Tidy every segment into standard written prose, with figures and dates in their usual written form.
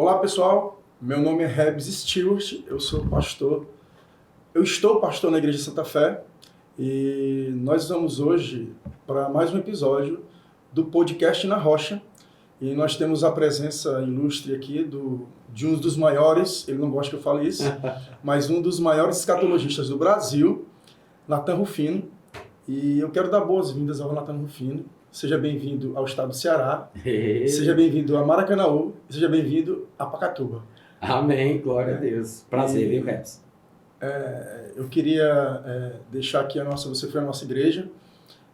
Olá pessoal, meu nome é Rebs Stewart, eu estou pastor na Igreja Santa Fé e nós vamos hoje para mais um episódio do podcast Na Rocha e nós temos a presença ilustre aqui de um dos maiores, ele não gosta que eu fale isso, mas um dos maiores escatologistas do Brasil, Nathan Rufino, e eu quero dar boas-vindas ao Nathan Rufino. Seja bem-vindo ao estado do Ceará, seja bem-vindo a Maracanaú, seja bem-vindo a Pacatuba. Amém, glória a Deus. Prazer, viu, Rebs? Eu queria deixar aqui você foi à nossa igreja,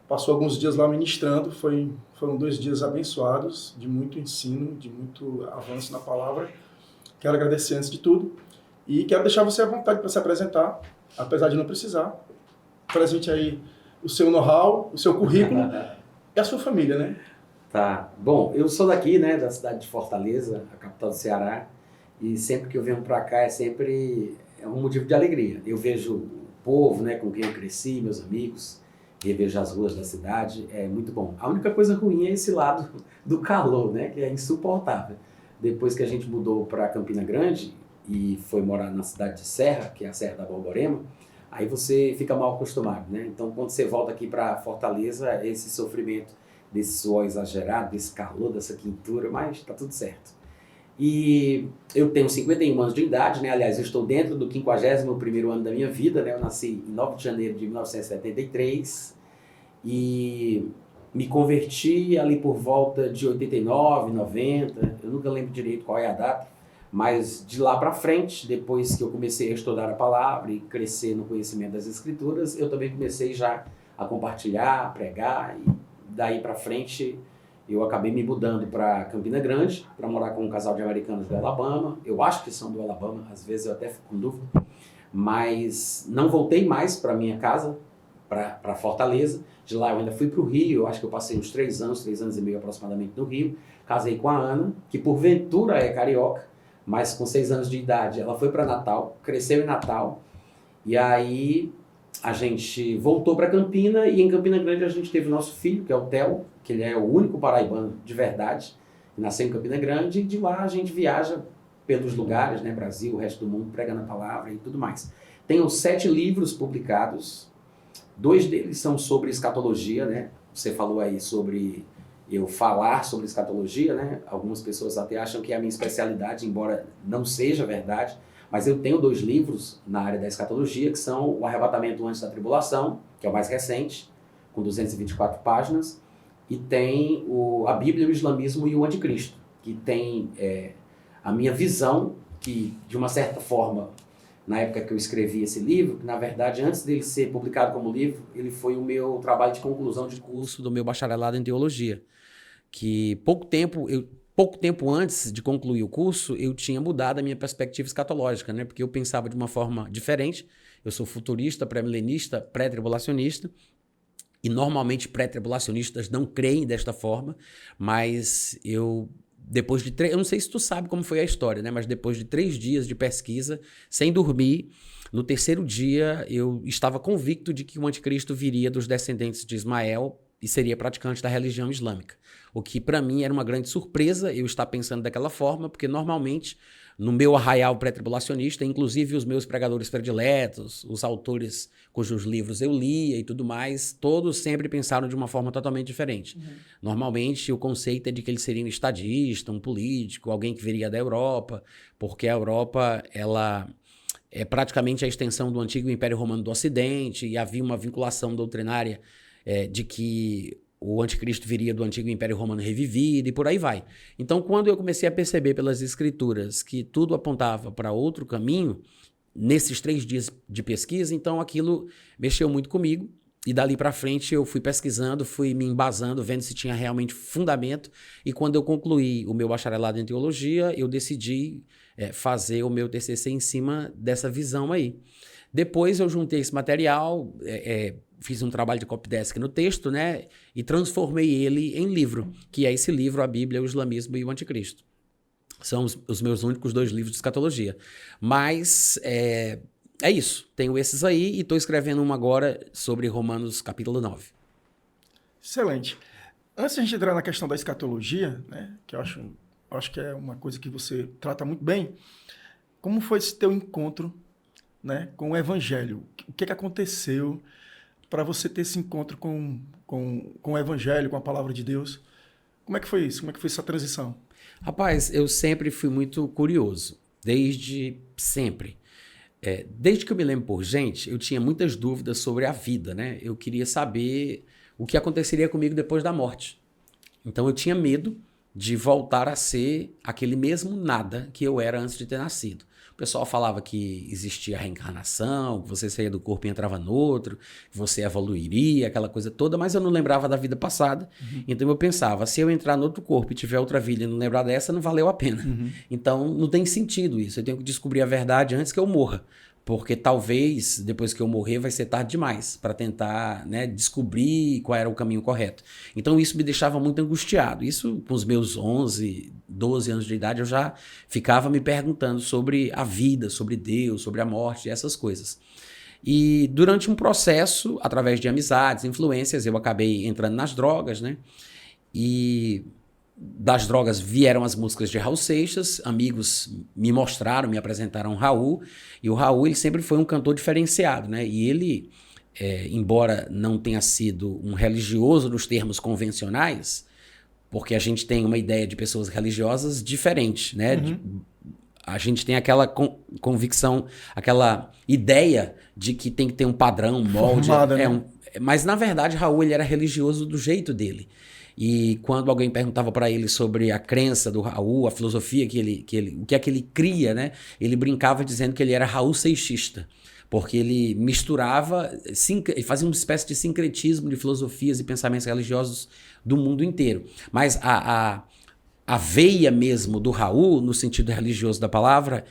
passou alguns dias lá ministrando, foram 2 dias abençoados, de muito ensino, de muito avanço na palavra. Quero agradecer antes de tudo e quero deixar você à vontade para se apresentar, apesar de não precisar. Presente aí o seu know-how, o seu currículo. E a sua família, né? Tá. Bom, eu sou daqui, né, da cidade de Fortaleza, a capital do Ceará, e sempre que eu venho para cá é um motivo de alegria. Eu vejo o povo, né, com quem eu cresci, meus amigos, revejo as ruas da cidade, é muito bom. A única coisa ruim é esse lado do calor, né, que é insuportável. Depois que a gente mudou para Campina Grande e foi morar na cidade de Serra, que é a Serra da Borborema, aí você fica mal acostumado, né? Então, quando você volta aqui para Fortaleza, esse sofrimento desse suor exagerado, desse calor, dessa quintura, mas tá tudo certo. E eu tenho 51 anos de idade, né? Aliás, eu estou dentro do 51º ano da minha vida, né? Eu nasci em 9 de janeiro de 1973 e me converti ali por volta de 89, 90, eu nunca lembro direito qual é a data. Mas de lá para frente, depois que eu comecei a estudar a palavra e crescer no conhecimento das escrituras, eu também comecei já a compartilhar, a pregar, e daí para frente eu acabei me mudando para Campina Grande, para morar com um casal de americanos do Alabama. Eu acho que são do Alabama, às vezes eu até fico com dúvida, mas não voltei mais para minha casa, para Fortaleza. De lá eu ainda fui para o Rio, eu acho que eu passei uns 3 anos e meio aproximadamente no Rio. Casei com a Ana, que porventura é carioca, mas com 6 anos de idade ela foi para Natal, cresceu em Natal, e aí a gente voltou para Campina, e em Campina Grande a gente teve o nosso filho, que é o Theo, que ele é o único paraibano de verdade, que nasceu em Campina Grande, e de lá a gente viaja pelos lugares, né, Brasil, o resto do mundo, pregando a palavra e tudo mais. Tenho 7 livros publicados, 2 deles são sobre escatologia, né? Você falou aí sobre eu falar sobre escatologia, né? Algumas pessoas até acham que é a minha especialidade, embora não seja verdade, mas eu tenho 2 livros na área da escatologia, que são O Arrebatamento Antes da Tribulação, que é o mais recente, com 224 páginas, e tem a Bíblia, o Islamismo e o Anticristo, que tem a minha visão, que de uma certa forma, na época que eu escrevi esse livro, que na verdade antes dele ser publicado como livro, ele foi o meu trabalho de conclusão de curso do meu bacharelado em teologia, que pouco tempo antes de concluir o curso, eu tinha mudado a minha perspectiva escatológica, né? Porque eu pensava de uma forma diferente. Eu sou futurista, pré-milenista, pré-tribulacionista, e normalmente pré-tribulacionistas não creem desta forma, mas depois de eu não sei se tu sabe como foi a história, né? Mas depois de 3 dias de pesquisa, sem dormir, no 3º dia eu estava convicto de que o anticristo viria dos descendentes de Ismael e seria praticante da religião islâmica. O que para mim era uma grande surpresa eu estar pensando daquela forma, porque normalmente no meu arraial pré-tribulacionista, inclusive os meus pregadores prediletos, os autores cujos livros eu lia e tudo mais, todos sempre pensaram de uma forma totalmente diferente. Uhum. Normalmente o conceito é de que ele seria um estadista, um político, alguém que viria da Europa, porque a Europa, ela é praticamente a extensão do antigo Império Romano do Ocidente, e havia uma vinculação doutrinária de que o anticristo viria do antigo Império Romano revivido e por aí vai. Então, quando eu comecei a perceber pelas escrituras que tudo apontava para outro caminho, nesses 3 dias de pesquisa, então aquilo mexeu muito comigo, e dali para frente eu fui pesquisando, fui me embasando, vendo se tinha realmente fundamento, e quando eu concluí o meu bacharelado em teologia, eu decidi fazer o meu TCC em cima dessa visão aí. Depois eu juntei esse material, fiz um trabalho de copydesk no texto, né, e transformei ele em livro, que é esse livro, a Bíblia, o Islamismo e o Anticristo. São os meus únicos 2 livros de escatologia. Mas é isso, tenho esses aí e estou escrevendo uma agora sobre Romanos capítulo 9. Excelente. Antes de a gente entrar na questão da escatologia, né, que eu acho acho que é uma coisa que você trata muito bem. Como foi esse teu encontro, né, com o Evangelho? O que aconteceu para você ter esse encontro com o Evangelho, com a Palavra de Deus? Como é que foi isso? Como é que foi essa transição? Rapaz, eu sempre fui muito curioso, desde sempre. Desde que eu me lembro por gente, eu tinha muitas dúvidas sobre a vida, né? Eu queria saber o que aconteceria comigo depois da morte. Então eu tinha medo de voltar a ser aquele mesmo nada que eu era antes de ter nascido. O pessoal falava que existia reencarnação, que você saía do corpo e entrava no outro, que você evoluiria, aquela coisa toda, mas eu não lembrava da vida passada. Então eu pensava, se eu entrar no outro corpo e tiver outra vida e não lembrar dessa, não valeu a pena. Então não tem sentido isso, eu tenho que descobrir a verdade antes que eu morra. Porque talvez, depois que eu morrer, vai ser tarde demais para tentar, né, descobrir qual era o caminho correto. Então isso me deixava muito angustiado. Isso com os meus 11, 12 anos de idade, eu já ficava me perguntando sobre a vida, sobre Deus, sobre a morte, essas coisas. E durante um processo, através de amizades, influências, eu acabei entrando nas drogas, né? E das drogas vieram as músicas de Raul Seixas, amigos me mostraram, me apresentaram o Raul, e o Raul ele sempre foi um cantor diferenciado, né? E ele, embora não tenha sido um religioso nos termos convencionais, porque a gente tem uma ideia de pessoas religiosas diferente, né? A gente tem aquela convicção, aquela ideia de que tem que ter um padrão, um molde. Formada, né? Mas, na verdade, Raul ele era religioso do jeito dele. E quando alguém perguntava para ele sobre a crença do Raul, a filosofia o que é que ele cria, né? Ele brincava dizendo que ele era Raul Seixista, porque ele misturava, ele fazia uma espécie de sincretismo de filosofias e pensamentos religiosos do mundo inteiro. Mas a veia mesmo do Raul, no sentido religioso da palavra,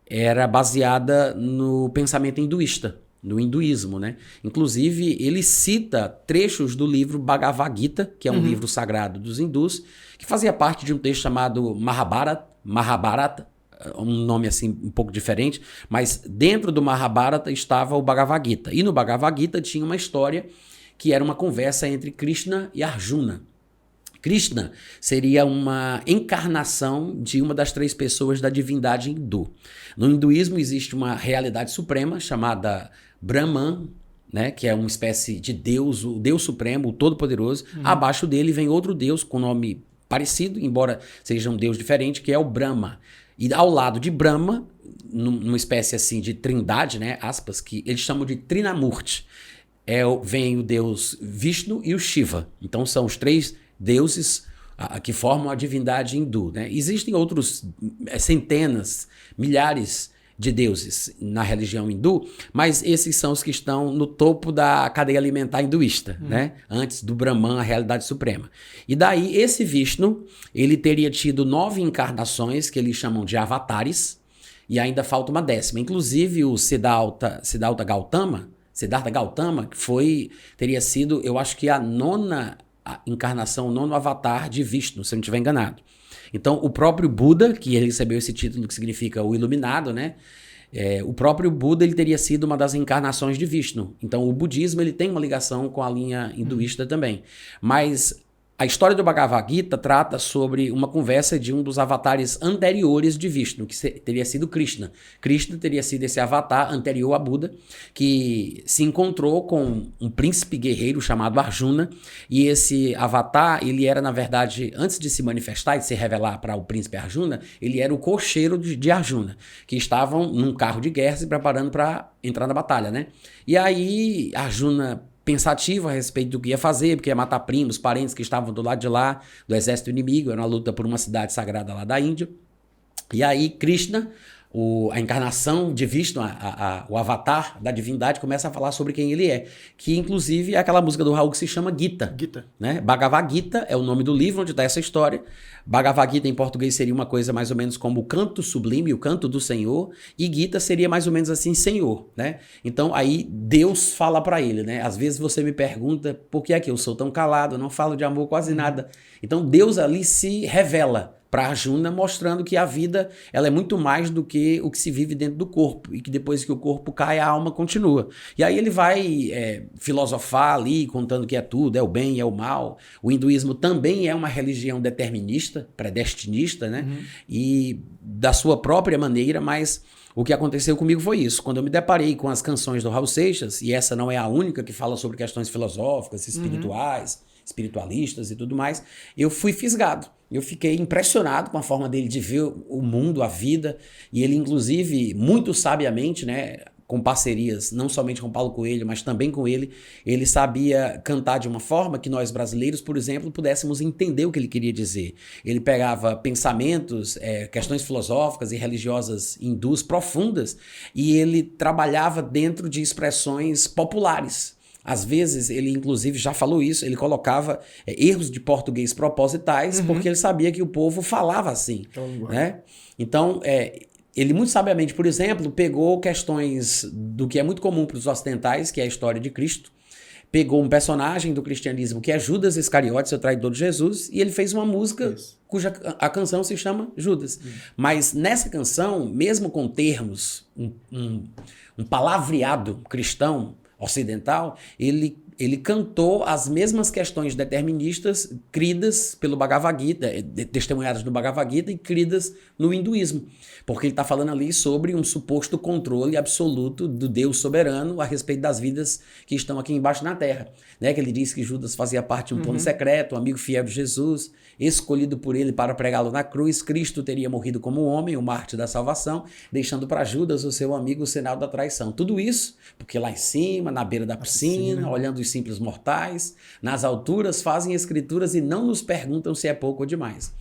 era baseada no pensamento hinduísta, no hinduísmo, né? Inclusive, ele cita trechos do livro Bhagavad Gita, que é um livro sagrado dos hindus, que fazia parte de um texto chamado Mahabharata, um nome assim um pouco diferente, mas dentro do Mahabharata estava o Bhagavad Gita. E no Bhagavad Gita tinha uma história que era uma conversa entre Krishna e Arjuna. Krishna seria uma encarnação de uma das 3 pessoas da divindade hindu. No hinduísmo existe uma realidade suprema chamada Brahman, né, que é uma espécie de Deus, o Deus Supremo, o Todo-Poderoso. Abaixo dele vem outro Deus com nome parecido, embora seja um Deus diferente, que é o Brahma. E ao lado de Brahma, numa espécie assim de trindade, né, aspas, que eles chamam de Trinamurti, vem o Deus Vishnu e o Shiva. Então são os 3 deuses que formam a divindade hindu, né? Existem outros centenas, milhares de deuses na religião hindu, mas esses são os que estão no topo da cadeia alimentar hinduísta, né? Antes do Brahman, a realidade suprema. E daí esse Vishnu, ele teria tido 9 encarnações que eles chamam de avatares, e ainda falta uma 10ª. Inclusive o Siddhartha Gautama, que teria sido, eu acho que a 9ª encarnação, o 9º avatar de Vishnu, se eu não estiver enganado. Então, o próprio Buda, que ele recebeu esse título que significa o iluminado, né? O próprio Buda ele teria sido uma das encarnações de Vishnu. Então, o budismo ele tem uma ligação com a linha hinduísta também. Mas a história do Bhagavad Gita trata sobre uma conversa de um dos avatares anteriores de Vishnu, que teria sido Krishna. Krishna teria sido esse avatar anterior a Buda, que se encontrou com um príncipe guerreiro chamado Arjuna, e esse avatar, ele era, na verdade, antes de se manifestar e de se revelar para o príncipe Arjuna, ele era o cocheiro de Arjuna, que estavam num carro de guerra se preparando para entrar na batalha, né? E aí, Arjuna, pensativo a respeito do que ia fazer, porque ia matar primos, parentes que estavam do lado de lá, do exército inimigo, era uma luta por uma cidade sagrada lá da Índia. E aí Krishna, a encarnação de Vishnu, o avatar da divindade, começa a falar sobre quem ele é, que inclusive é aquela música do Raul que se chama Gita. Né? Bhagavad Gita é o nome do livro onde está essa história. Bhagavad Gita em português seria uma coisa mais ou menos como o canto sublime, o canto do Senhor, e Gita seria mais ou menos assim, Senhor, né? Então aí Deus fala para ele, né? Às vezes você me pergunta por que é que eu sou tão calado, eu não falo de amor quase nada. Então Deus ali se revela para Arjuna, mostrando que a vida ela é muito mais do que o que se vive dentro do corpo e que depois que o corpo cai, a alma continua. E aí ele vai filosofar ali, contando que é tudo, é o bem, é o mal. O hinduísmo também é uma religião determinista, predestinista, né? E da sua própria maneira, mas o que aconteceu comigo foi isso. Quando eu me deparei com as canções do Raul Seixas, e essa não é a única que fala sobre questões filosóficas, espirituais, espiritualistas e tudo mais, eu fui fisgado. Eu fiquei impressionado com a forma dele de ver o mundo, a vida, e ele, inclusive, muito sabiamente, né, com parcerias, não somente com Paulo Coelho, mas também com ele sabia cantar de uma forma que nós brasileiros, por exemplo, pudéssemos entender o que ele queria dizer. Ele pegava pensamentos, questões filosóficas e religiosas hindus profundas, e ele trabalhava dentro de expressões populares. Às vezes, ele inclusive já falou isso, ele colocava erros de português propositais, porque ele sabia que o povo falava assim. Né? Então, ele muito sabiamente, por exemplo, pegou questões do que é muito comum para os ocidentais, que é a história de Cristo, pegou um personagem do cristianismo que é Judas Iscariotes, o traidor de Jesus, e ele fez uma música cuja a canção se chama Judas. Mas nessa canção, mesmo com termos, um palavreado cristão, ocidental, ele cantou as mesmas questões deterministas cridas pelo Bhagavad Gita, testemunhadas no Bhagavad Gita e cridas no hinduísmo. Porque ele está falando ali sobre um suposto controle absoluto do Deus soberano a respeito das vidas que estão aqui embaixo na Terra. Né? Que ele diz que Judas fazia parte de um plano secreto, um amigo fiel de Jesus, escolhido por ele para pregá-lo na cruz. Cristo teria morrido como homem, o mártir da salvação, deixando para Judas, o seu amigo, o sinal da traição. Tudo isso porque lá em cima, na beira da piscina, olhando os simples mortais, nas alturas fazem escrituras e não nos perguntam se é pouco ou demais.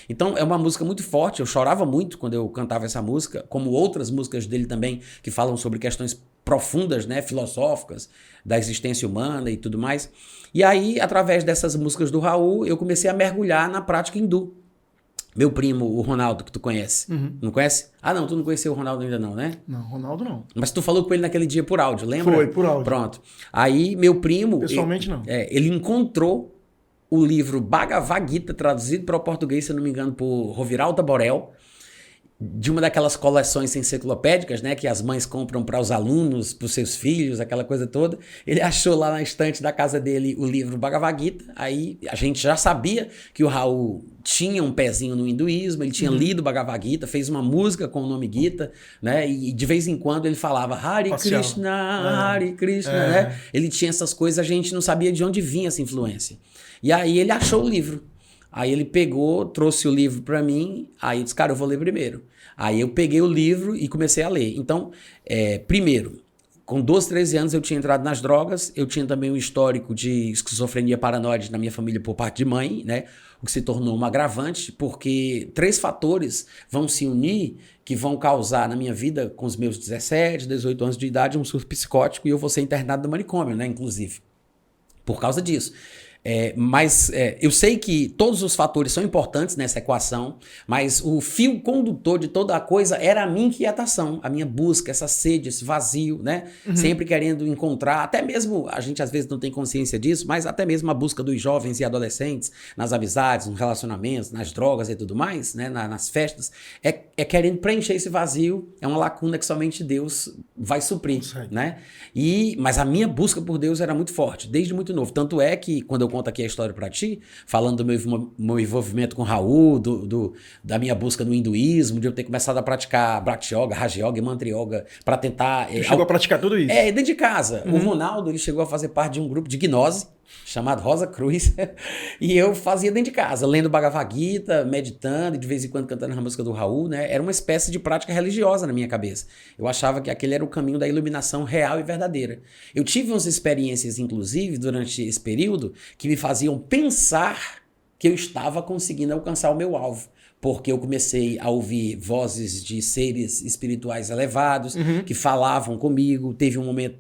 Então é uma música muito forte, eu chorava muito quando eu cantava essa música, como outras músicas dele também, que falam sobre questões profundas, né, filosóficas, da existência humana e tudo mais. E aí, através dessas músicas do Raul, eu comecei a mergulhar na prática hindu. Meu primo, o Ronaldo, que tu conhece. Não conhece? Ah, não, tu não conheceu o Ronaldo ainda não, né? Não, Ronaldo não. Mas tu falou com ele naquele dia por áudio, lembra? Foi, por áudio. Pronto. Aí, meu primo... Pessoalmente, não. Ele encontrou o livro Bhagavad Gita, traduzido para o português, se eu não me engano, por Roviralta Borel, de uma daquelas coleções enciclopédicas, né, que as mães compram para os alunos, para os seus filhos, aquela coisa toda. Ele achou lá na estante da casa dele o livro Bhagavad Gita. Aí a gente já sabia que o Raul tinha um pezinho no hinduísmo, ele tinha lido Bhagavad Gita, fez uma música com o nome Gita, né, e de vez em quando ele falava Hare Krishna, né? Ele tinha essas coisas, a gente não sabia de onde vinha essa influência. E aí ele achou o livro. Aí ele pegou, trouxe o livro para mim, aí eu disse, cara, eu vou ler primeiro. Aí eu peguei o livro e comecei a ler. Então, primeiro, com 12, 13 anos eu tinha entrado nas drogas, eu tinha também um histórico de esquizofrenia paranoide na minha família por parte de mãe, né? O que se tornou um agravante, porque 3 fatores vão se unir que vão causar na minha vida, com os meus 17, 18 anos de idade, um surto psicótico e eu vou ser internado no manicômio, né? Inclusive, por causa disso. Mas eu sei que todos os fatores são importantes nessa equação, mas o fio condutor de toda a coisa era a minha inquietação, a minha busca, essa sede, esse vazio, né? Sempre querendo encontrar, até mesmo, a gente às vezes não tem consciência disso, mas até mesmo a busca dos jovens e adolescentes nas amizades, nos relacionamentos, nas drogas e tudo mais, né? Nas festas, é querendo preencher esse vazio, é uma lacuna que somente Deus vai suprir, né? Mas a minha busca por Deus era muito forte, desde muito novo, tanto é que quando eu conto aqui a história para ti, falando do meu envolvimento com Raul, da minha busca no hinduísmo, de eu ter começado a praticar Bhakti Yoga, Raja Yoga e Mantra Yoga para tentar... chegou a praticar tudo isso? Dentro de casa. O Ronaldo, ele chegou a fazer parte de um grupo de gnose, chamado Rosa Cruz, e eu fazia dentro de casa, lendo Bhagavad Gita, meditando, e de vez em quando cantando a música do Raul, né? Era uma espécie de prática religiosa na minha cabeça. Eu achava que aquele era o caminho da iluminação real e verdadeira. Eu tive umas experiências, inclusive, durante esse período, que me faziam pensar que eu estava conseguindo alcançar o meu alvo. Porque eu comecei a ouvir vozes de seres espirituais elevados, que falavam comigo. Teve um momento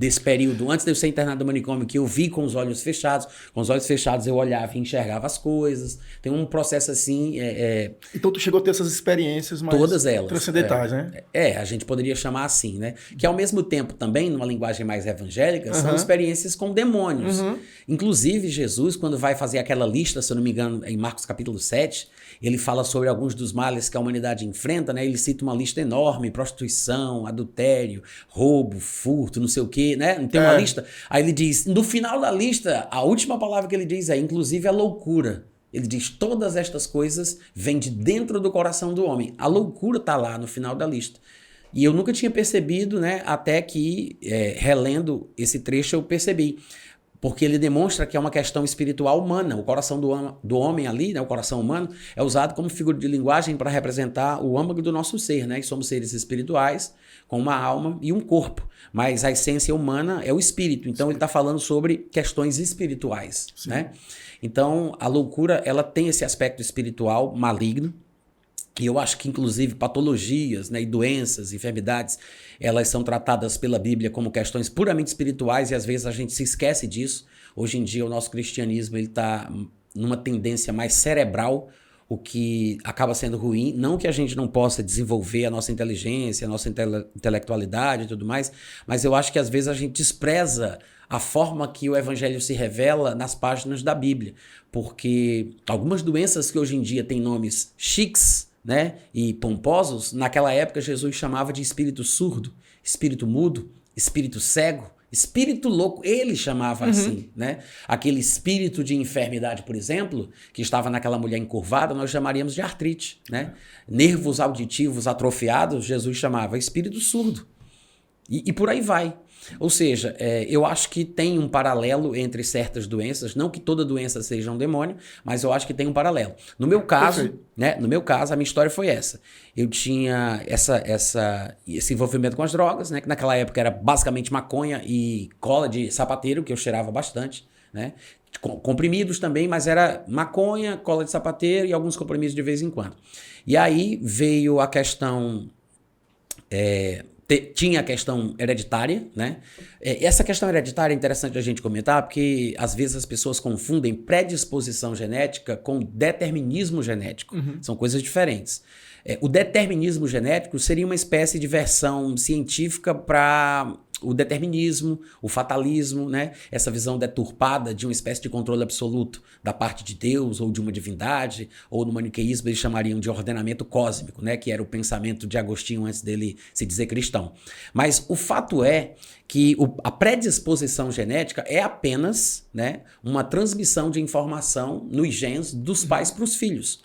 desse período, antes de eu ser internado no manicômio, que eu vi com os olhos fechados. Com os olhos fechados eu olhava e enxergava as coisas. Tem um processo assim... Então tu chegou a ter essas experiências mais todas elas, transcendentais, né? A gente poderia chamar assim, né? Que ao mesmo tempo também, numa linguagem mais evangélica, são experiências com demônios. Inclusive, Jesus, quando vai fazer aquela lista, se eu não me engano, em Marcos capítulo 7, ele fala sobre alguns dos males que a humanidade enfrenta, né? Ele cita uma lista enorme: prostituição, adultério, roubo, furto, não sei o quê, né? Não tem uma lista? Aí ele diz, no final da lista, a última palavra que ele diz é, inclusive, a loucura. Ele diz, todas estas coisas vêm de dentro do coração do homem. A loucura está lá no final da lista. E eu nunca tinha percebido, né? Até que, relendo esse trecho, eu percebi. Porque ele demonstra que é uma questão espiritual humana. O coração do homem ali, né, o coração humano, é usado como figura de linguagem para representar o âmago do nosso ser, né? E somos seres espirituais, com uma alma e um corpo. Mas a essência humana é o espírito. Então ele está falando sobre questões espirituais, né? Então a loucura, ela tem esse aspecto espiritual maligno. E eu acho que, inclusive, patologias, né, e doenças, enfermidades, elas são tratadas pela Bíblia como questões puramente espirituais e às vezes a gente se esquece disso. Hoje em dia o nosso cristianismo está numa tendência mais cerebral, o que acaba sendo ruim. Não que a gente não possa desenvolver a nossa inteligência, a nossa intelectualidade e tudo mais, mas eu acho que às vezes a gente despreza a forma que o evangelho se revela nas páginas da Bíblia. Porque algumas doenças que hoje em dia têm nomes chiques, né, e pomposos, naquela época Jesus chamava de espírito surdo, espírito mudo, espírito cego, espírito louco, ele chamava assim, né? Aquele espírito de enfermidade, por exemplo, que estava naquela mulher encurvada, nós chamaríamos de artrite, né? Nervos auditivos atrofiados, Jesus chamava espírito surdo. E por aí vai. Ou seja, eu acho que tem um paralelo entre certas doenças, não que toda doença seja um demônio, mas eu acho que tem um paralelo. No meu caso, né, a minha história foi essa. Eu tinha esse envolvimento com as drogas, né, que naquela época era basicamente maconha e cola de sapateiro, que eu cheirava bastante, né? Comprimidos também, mas era maconha, cola de sapateiro e alguns comprimidos de vez em quando. E aí veio a questão... tinha a questão hereditária, né? Essa questão hereditária é interessante a gente comentar, porque às vezes as pessoas confundem predisposição genética com determinismo genético. São coisas diferentes. O determinismo genético seria uma espécie de versão científica para o determinismo, o fatalismo, né? Essa visão deturpada de uma espécie de controle absoluto da parte de Deus ou de uma divindade, ou no maniqueísmo eles chamariam de ordenamento cósmico, né? Que era o pensamento de Agostinho antes dele se dizer cristão. Mas o fato é que a predisposição genética é apenas, né, uma transmissão de informação nos genes dos pais para os filhos.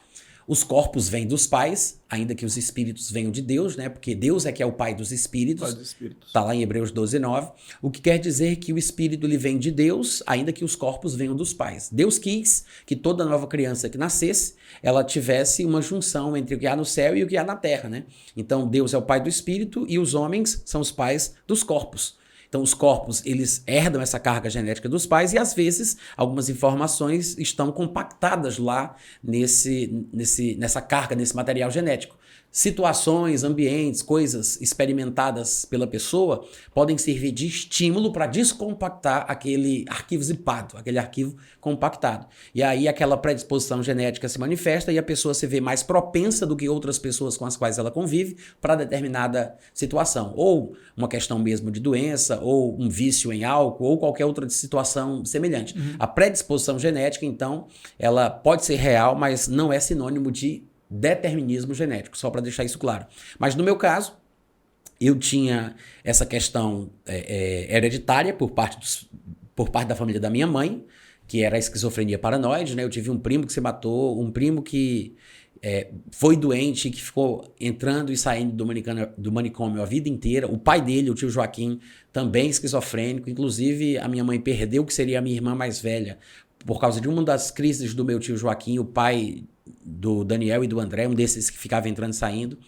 Os corpos vêm dos pais, ainda que os espíritos venham de Deus, né? Porque Deus é que é o pai dos espíritos. Está lá em Hebreus 12:9. O que quer dizer que o espírito ele vem de Deus, ainda que os corpos venham dos pais. Deus quis que toda nova criança que nascesse, ela tivesse uma junção entre o que há no céu e o que há na terra, né? Então Deus é o pai do espírito e os homens são os pais dos corpos. Então os corpos, eles herdam essa carga genética dos pais e às vezes algumas informações estão compactadas lá nessa carga, nesse material genético. Situações, ambientes, coisas experimentadas pela pessoa podem servir de estímulo para descompactar aquele arquivo zipado, aquele arquivo compactado. E aí aquela predisposição genética se manifesta e a pessoa se vê mais propensa do que outras pessoas com as quais ela convive para determinada situação. Ou uma questão mesmo de doença, ou um vício em álcool, ou qualquer outra situação semelhante. A predisposição genética, então, ela pode ser real, mas não é sinônimo de determinismo genético, só para deixar isso claro. Mas no meu caso, eu tinha essa questão hereditária por parte da família da minha mãe, que era a esquizofrenia paranoide, né? Eu tive um primo que se matou, um primo que foi doente, que ficou entrando e saindo do manicômio a vida inteira. O pai dele, o tio Joaquim, também esquizofrênico. Inclusive, a minha mãe perdeu o que seria a minha irmã mais velha por causa de uma das crises do meu tio Joaquim, o pai do Daniel e do André, um desses que ficava entrando e saindo.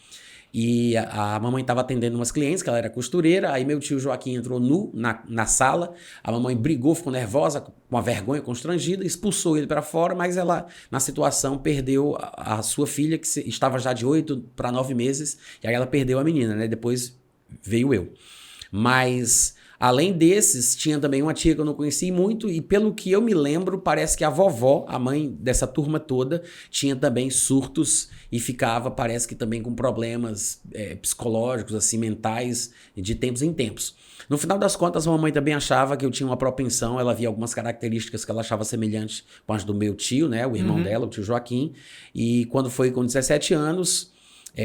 E a mamãe estava atendendo umas clientes, que ela era costureira, aí meu tio Joaquim entrou nu na sala, a mamãe brigou, ficou nervosa, com uma vergonha, constrangida, expulsou ele para fora, mas ela, na situação, perdeu a sua filha, que estava já de 8 para 9 meses, e aí ela perdeu a menina, né? Depois veio eu. Mas Além desses, tinha também uma tia que eu não conheci muito, e pelo que eu me lembro, parece que a vovó, a mãe dessa turma toda, tinha também surtos e ficava, parece que também com problemas psicológicos, assim, mentais, de tempos em tempos. No final das contas, a mamãe também achava que eu tinha uma propensão, ela via algumas características que ela achava semelhantes com as do meu tio, né, o irmão dela, o tio Joaquim, e quando foi com 17 anos,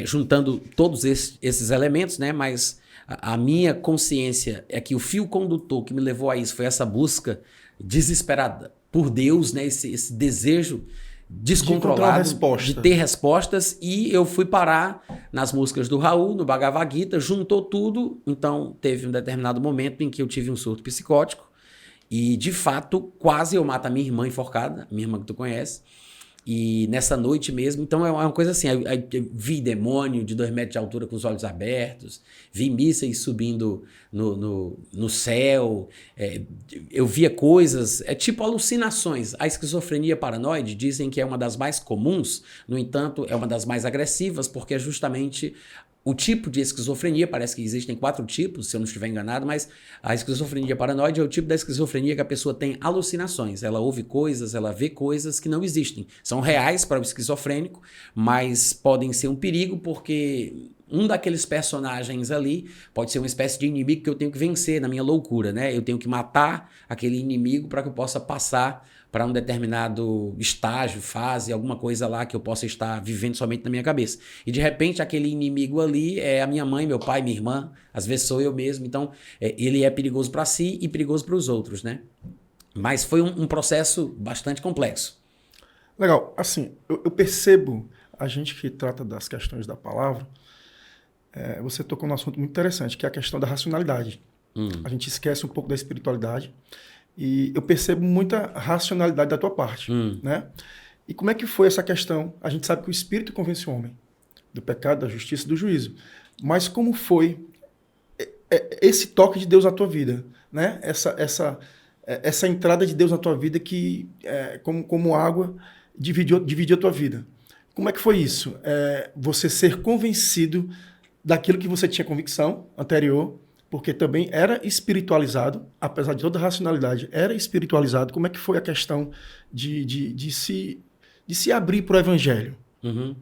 juntando todos esses elementos, né, mas a minha consciência é que o fio condutor que me levou a isso foi essa busca desesperada por Deus, né, esse desejo descontrolado de ter respostas, e eu fui parar nas músicas do Raul, no Bhagavad Gita, juntou tudo, então teve um determinado momento em que eu tive um surto psicótico e, de fato, quase eu mato a minha irmã enforcada, minha irmã que tu conhece, e nessa noite mesmo, então é uma coisa assim, eu vi demônio de 2 metros de altura com os olhos abertos, vi mísseis subindo no céu, eu via coisas, tipo alucinações. A esquizofrenia paranoide dizem que é uma das mais comuns, no entanto é uma das mais agressivas, porque é justamente o tipo de esquizofrenia, parece que existem 4 tipos, se eu não estiver enganado, mas a esquizofrenia paranoide é o tipo da esquizofrenia que a pessoa tem alucinações. Ela ouve coisas, ela vê coisas que não existem. São reais para o esquizofrênico, mas podem ser um perigo porque um daqueles personagens ali pode ser uma espécie de inimigo que eu tenho que vencer na minha loucura, né? Eu tenho que matar aquele inimigo para que eu possa passar para um determinado estágio, fase, alguma coisa lá que eu possa estar vivendo somente na minha cabeça. E de repente aquele inimigo ali é a minha mãe, meu pai, minha irmã, às vezes sou eu mesmo, então ele é perigoso para si e perigoso para os outros, né? Mas foi um processo bastante complexo. Legal, assim, eu percebo, a gente que trata das questões da palavra, você tocou num assunto muito interessante, que é a questão da racionalidade. A gente esquece um pouco da espiritualidade, e eu percebo muita racionalidade da tua parte, né? E como é que foi essa questão? A gente sabe que o Espírito convence o homem do pecado, da justiça e do juízo. Mas como foi esse toque de Deus na tua vida, né? Essa entrada de Deus na tua vida que, como água, dividiu a tua vida. Como é que foi isso? Você ser convencido daquilo que você tinha convicção anterior, porque também era espiritualizado, apesar de toda a racionalidade, era espiritualizado. Como é que foi a questão de se abrir para o evangelho?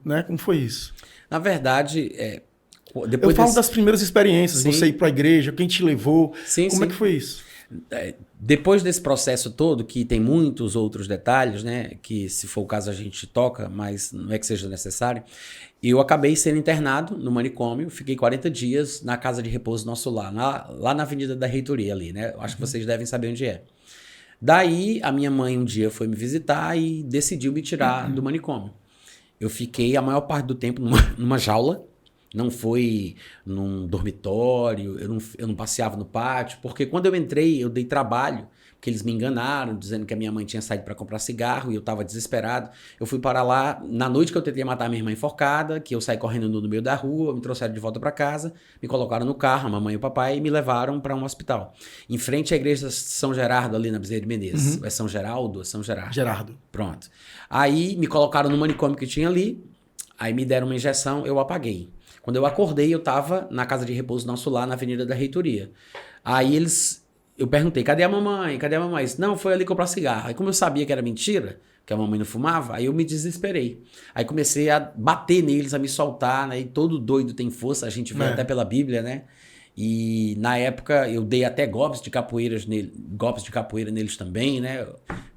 Né? Como foi isso? Na verdade, eu falo das primeiras experiências, sim, você ir para a igreja, quem te levou, sim, como é que foi isso? Depois desse processo todo, que tem muitos outros detalhes, né, que se for o caso a gente toca, mas não é que seja necessário, eu acabei sendo internado no manicômio, fiquei 40 dias na casa de repouso Nosso Lar, lá na Avenida da Reitoria ali, né, acho que vocês devem saber onde é. Daí a minha mãe um dia foi me visitar e decidiu me tirar do manicômio. Eu fiquei a maior parte do tempo numa jaula. Não foi num dormitório, eu não passeava no pátio, porque quando eu entrei, eu dei trabalho, porque eles me enganaram, dizendo que a minha mãe tinha saído para comprar cigarro e eu estava desesperado. Eu fui para lá, na noite que eu tentei matar a minha irmã enforcada, que eu saí correndo no meio da rua, me trouxeram de volta para casa, me colocaram no carro, a mamãe e o papai, e me levaram para um hospital. Em frente à igreja São Gerardo, ali na Bezerra de Menezes. É São Geraldo ou São Gerardo? Gerardo. Pronto. Aí me colocaram no manicômio que tinha ali, aí me deram uma injeção, eu apaguei. Quando eu acordei, eu estava na casa de repouso Nosso Lar, na Avenida da Reitoria. Aí eu perguntei, cadê a mamãe? Cadê a mamãe? Não, foi ali comprar cigarro. Aí como eu sabia que era mentira, que a mamãe não fumava, aí eu me desesperei. Aí comecei a bater neles, a me soltar, né? E todo doido tem força, a gente vê até pela Bíblia, né? E na época eu dei até golpes de capoeira neles também, né?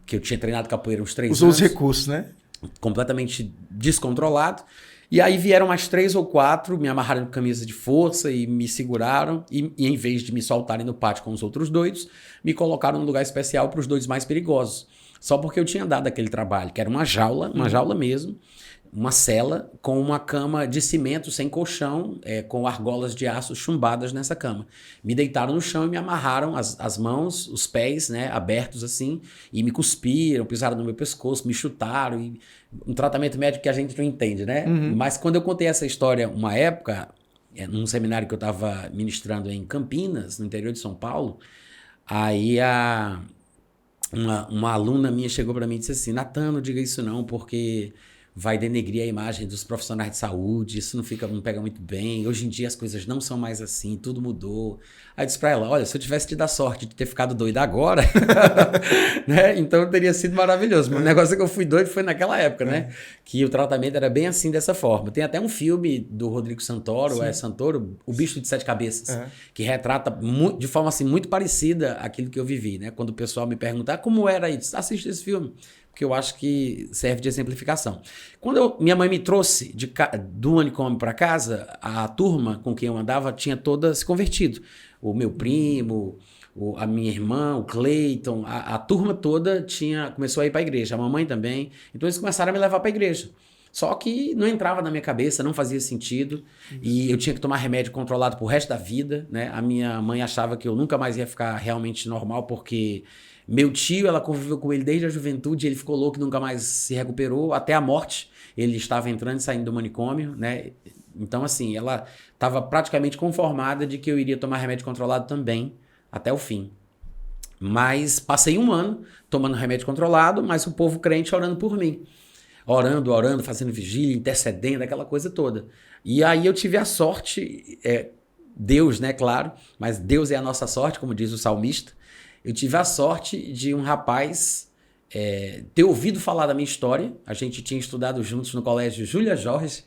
Que eu tinha treinado capoeira uns 3 anos. Usou os recursos, né? Completamente descontrolado. E aí vieram mais 3 ou 4, me amarraram com camisa de força e me seguraram. E em vez de me soltarem no pátio com os outros doidos, me colocaram num lugar especial para os doidos mais perigosos. Só porque eu tinha dado aquele trabalho, que era uma jaula mesmo, uma cela com uma cama de cimento sem colchão, com argolas de aço chumbadas nessa cama. Me deitaram no chão e me amarraram as mãos, os pés, né, abertos assim, e me cuspiram, pisaram no meu pescoço, me chutaram, e um tratamento médico que a gente não entende, né? Mas quando eu contei essa história uma época, num seminário que eu estava ministrando em Campinas, no interior de São Paulo, aí uma aluna minha chegou para mim e disse assim, Nathan, não diga isso não, porque vai denegrir a imagem dos profissionais de saúde, isso não pega muito bem, hoje em dia as coisas não são mais assim, tudo mudou. Aí eu disse pra ela, olha, se eu tivesse tido a sorte de ter ficado doida agora, né, então teria sido maravilhoso. Mas o negócio é que eu fui doido foi naquela época, né, que o tratamento era bem assim, dessa forma. Tem até um filme do Rodrigo Santoro, Santoro, O Bicho de Sete Cabeças, que retrata de forma assim, muito parecida aquilo que eu vivi, né, quando o pessoal me pergunta, como era isso? Assiste esse filme. Que eu acho que serve de exemplificação. Quando minha mãe me trouxe do manicômio para casa, a turma com quem eu andava tinha toda se convertido. O meu primo, a minha irmã, o Cleiton, a turma toda começou a ir para a igreja, a mamãe também. Então eles começaram a me levar para a igreja. Só que não entrava na minha cabeça, não fazia sentido. E eu tinha que tomar remédio controlado pro resto da vida, né? A minha mãe achava que eu nunca mais ia ficar realmente normal, porque meu tio, ela conviveu com ele desde a juventude, ele ficou louco e nunca mais se recuperou, até a morte. Ele estava entrando e saindo do manicômio, né? Então, assim, ela estava praticamente conformada de que eu iria tomar remédio controlado também, até o fim. Mas passei 1 ano tomando remédio controlado, mas o povo crente orando por mim. Orando, fazendo vigília, intercedendo, aquela coisa toda. E aí eu tive a sorte, Deus, né, claro, mas Deus é a nossa sorte, como diz o salmista. Eu tive a sorte de um rapaz ter ouvido falar da minha história. A gente tinha estudado juntos no colégio Júlia Jorge.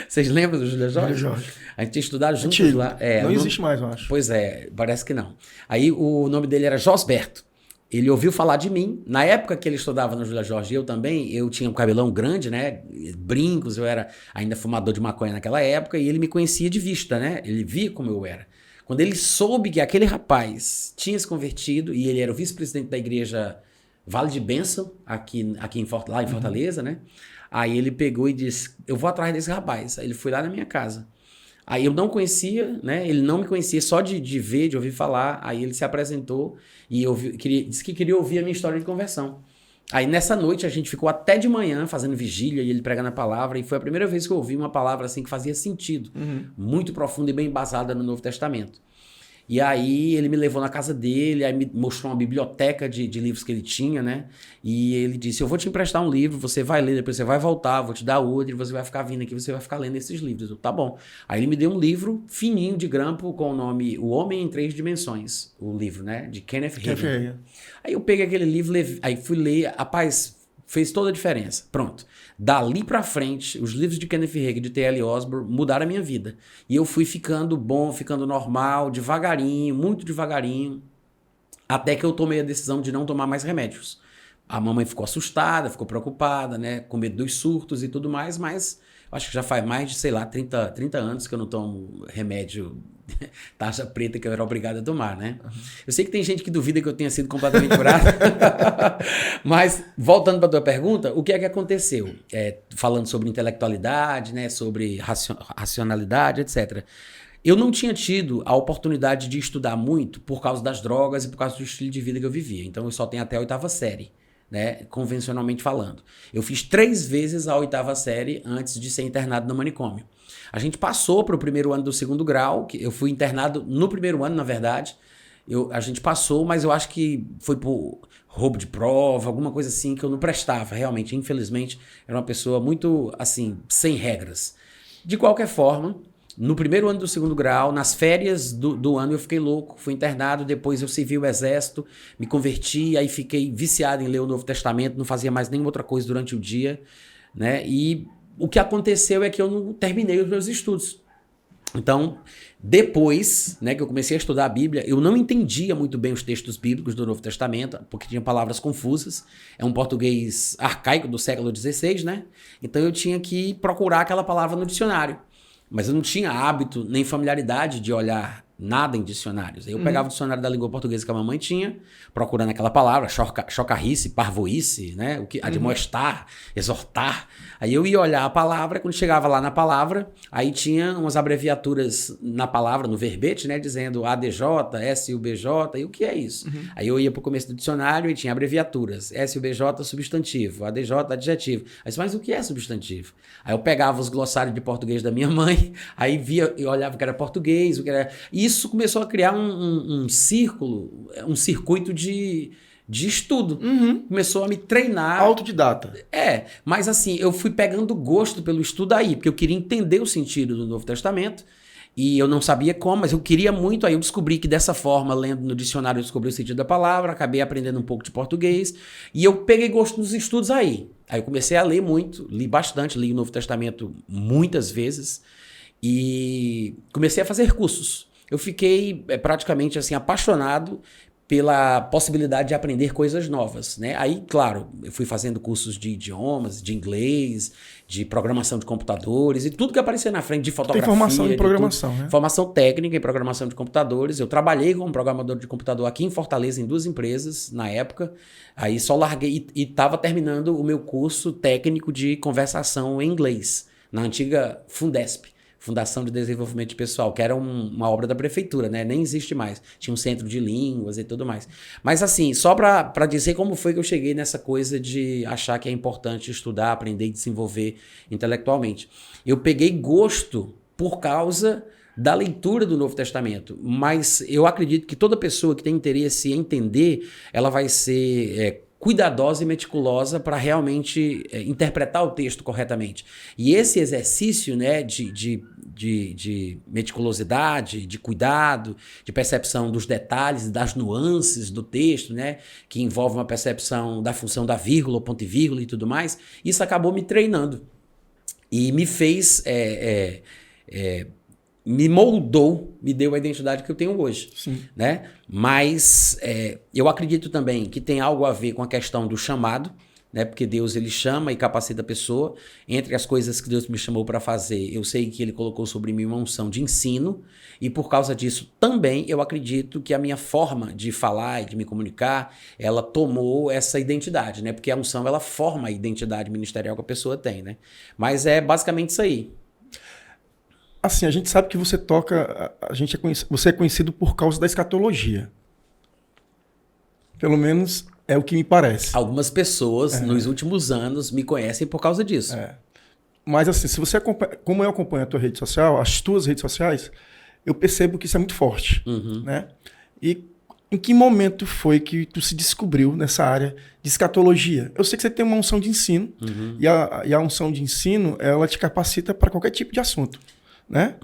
Vocês lembram do Júlia Jorge? Júlia Jorge. A gente tinha estudado juntos Antigo. lá. Não existe mais, eu acho. Pois é, parece que não. Aí o nome dele era Josberto. Ele ouviu falar de mim. Na época que ele estudava no Júlia Jorge, eu também, eu tinha um cabelão grande, né? Brincos, eu era ainda fumador de maconha naquela época, e ele me conhecia de vista, né? Ele via como eu era. Quando ele soube que aquele rapaz tinha se convertido, e ele era o vice-presidente da igreja Vale de Bênção, lá em Fortaleza, né? Aí ele pegou e disse, eu vou atrás desse rapaz. Aí ele foi lá na minha casa. Aí eu não conhecia, né? Ele não me conhecia, só de ver, de ouvir falar. Aí ele se apresentou e disse que queria ouvir a minha história de conversão. Aí nessa noite a gente ficou até de manhã fazendo vigília e ele pregando a palavra. E foi a primeira vez que eu ouvi uma palavra assim que fazia sentido. Muito profunda e bem embasada no Novo Testamento. E aí ele me levou na casa dele, aí me mostrou uma biblioteca de livros que ele tinha, né? E ele disse, eu vou te emprestar um livro, você vai ler, depois você vai voltar, vou te dar outro, e você vai ficar vindo aqui, você vai ficar lendo esses livros. Eu, tá bom. Aí ele me deu um livro fininho de grampo com o nome O Homem em Três Dimensões, o livro, né? De Kenneth Hagin. Aí eu peguei aquele livro, aí fui ler, rapaz, fez toda a diferença. Pronto. Dali pra frente, os livros de Kenneth Hagin, de T.L. Osborne, mudaram a minha vida. E eu fui ficando bom, ficando normal, devagarinho, muito devagarinho, até que eu tomei a decisão de não tomar mais remédios. A mamãe ficou assustada, ficou preocupada, né, com medo dos surtos e tudo mais, mas acho que já faz mais de, sei lá, 30 anos que eu não tomo remédio taxa preta que eu era obrigado a tomar, né? Eu sei que tem gente que duvida que eu tenha sido completamente curado, mas voltando para a tua pergunta, o que é que aconteceu? Falando sobre intelectualidade, né, sobre racionalidade, etc. Eu não tinha tido a oportunidade de estudar muito por causa das drogas e por causa do estilo de vida que eu vivia. Então eu só tenho até a 8ª série. Né, convencionalmente falando. Eu fiz 3 vezes a 8ª série antes de ser internado no manicômio. A gente passou para o primeiro ano do 2º grau, que eu fui internado no primeiro ano, na verdade. A gente passou, mas eu acho que foi por roubo de prova, alguma coisa assim, que eu não prestava, realmente. Infelizmente, era uma pessoa muito, assim, sem regras. De qualquer forma, no primeiro ano do 2º grau, nas férias do ano eu fiquei louco, fui internado, depois eu servi o exército, me converti, aí fiquei viciado em ler o Novo Testamento, não fazia mais nenhuma outra coisa durante o dia, né? E o que aconteceu é que eu não terminei os meus estudos. Então, depois, né, que eu comecei a estudar a Bíblia, eu não entendia muito bem os textos bíblicos do Novo Testamento, porque tinha palavras confusas. É um português arcaico do século XVI, né? Então eu tinha que procurar aquela palavra no dicionário. Mas eu não tinha hábito nem familiaridade de olhar nada em dicionários. Eu pegava o dicionário da língua portuguesa que a mamãe tinha, procurando aquela palavra, chocarrice, parvoíce, né? Admoestar, exortar. Aí eu ia olhar a palavra, quando chegava lá na palavra, aí tinha umas abreviaturas na palavra, no verbete, né? Dizendo ADJ, SUBJ, e o que é isso? Aí eu ia pro começo do dicionário e tinha abreviaturas, SUBJ substantivo, ADJ adjetivo. Aí, mas o que é substantivo? Aí eu pegava os glossários de português da minha mãe, aí via, eu olhava o que era português, o que era... E isso começou a criar um círculo, um circuito de de estudo. Começou a me treinar. Autodidata. Mas assim, eu fui pegando gosto pelo estudo aí, porque eu queria entender o sentido do Novo Testamento, e eu não sabia como, mas eu queria muito, aí eu descobri que dessa forma, lendo no dicionário, eu descobri o sentido da palavra, acabei aprendendo um pouco de português, e eu peguei gosto nos estudos aí. Aí eu comecei a ler muito, li bastante, li o Novo Testamento muitas vezes, e comecei a fazer cursos. Eu fiquei praticamente assim apaixonado pela possibilidade de aprender coisas novas, né? Aí, claro, eu fui fazendo cursos de idiomas, de inglês, de programação de computadores e tudo que aparecia na frente, de fotografia. Tem formação em programação, né? Formação técnica em programação de computadores. Eu trabalhei como programador de computador aqui em Fortaleza em 2 empresas na época. Aí só larguei e estava terminando o meu curso técnico de conversação em inglês, na antiga Fundesp. Fundação de Desenvolvimento Pessoal, que era uma obra da prefeitura, né? Nem existe mais. Tinha um centro de línguas e tudo mais. Mas assim, só para dizer como foi que eu cheguei nessa coisa de achar que é importante estudar, aprender e desenvolver intelectualmente. Eu peguei gosto por causa da leitura do Novo Testamento, mas eu acredito que toda pessoa que tem interesse em entender, ela vai ser cuidadosa e meticulosa para realmente interpretar o texto corretamente. E esse exercício, né, de meticulosidade, de cuidado, de percepção dos detalhes, das nuances do texto, né, que envolve uma percepção da função da vírgula, ponto e vírgula e tudo mais, isso acabou me treinando e me fez... me moldou, me deu a identidade que eu tenho hoje. Sim. Né? Mas eu acredito também que tem algo a ver com a questão do chamado, né? Porque Deus ele chama e capacita a pessoa. Entre as coisas que Deus me chamou para fazer, eu sei que ele colocou sobre mim uma unção de ensino, e por causa disso também eu acredito que a minha forma de falar e de me comunicar, ela tomou essa identidade, né? Porque a unção ela forma a identidade ministerial que a pessoa tem, né? Mas é basicamente isso aí. Assim, a gente sabe que você toca, você é conhecido por causa da escatologia. Pelo menos é o que me parece. Algumas pessoas nos últimos anos me conhecem por causa disso. Mas assim, se você como eu acompanho a tua rede social, as tuas redes sociais, eu percebo que isso é muito forte. Né? E em que momento foi que tu se descobriu nessa área de escatologia? Eu sei que você tem uma unção de ensino, e a unção de ensino, ela te capacita para qualquer tipo de assunto. Né?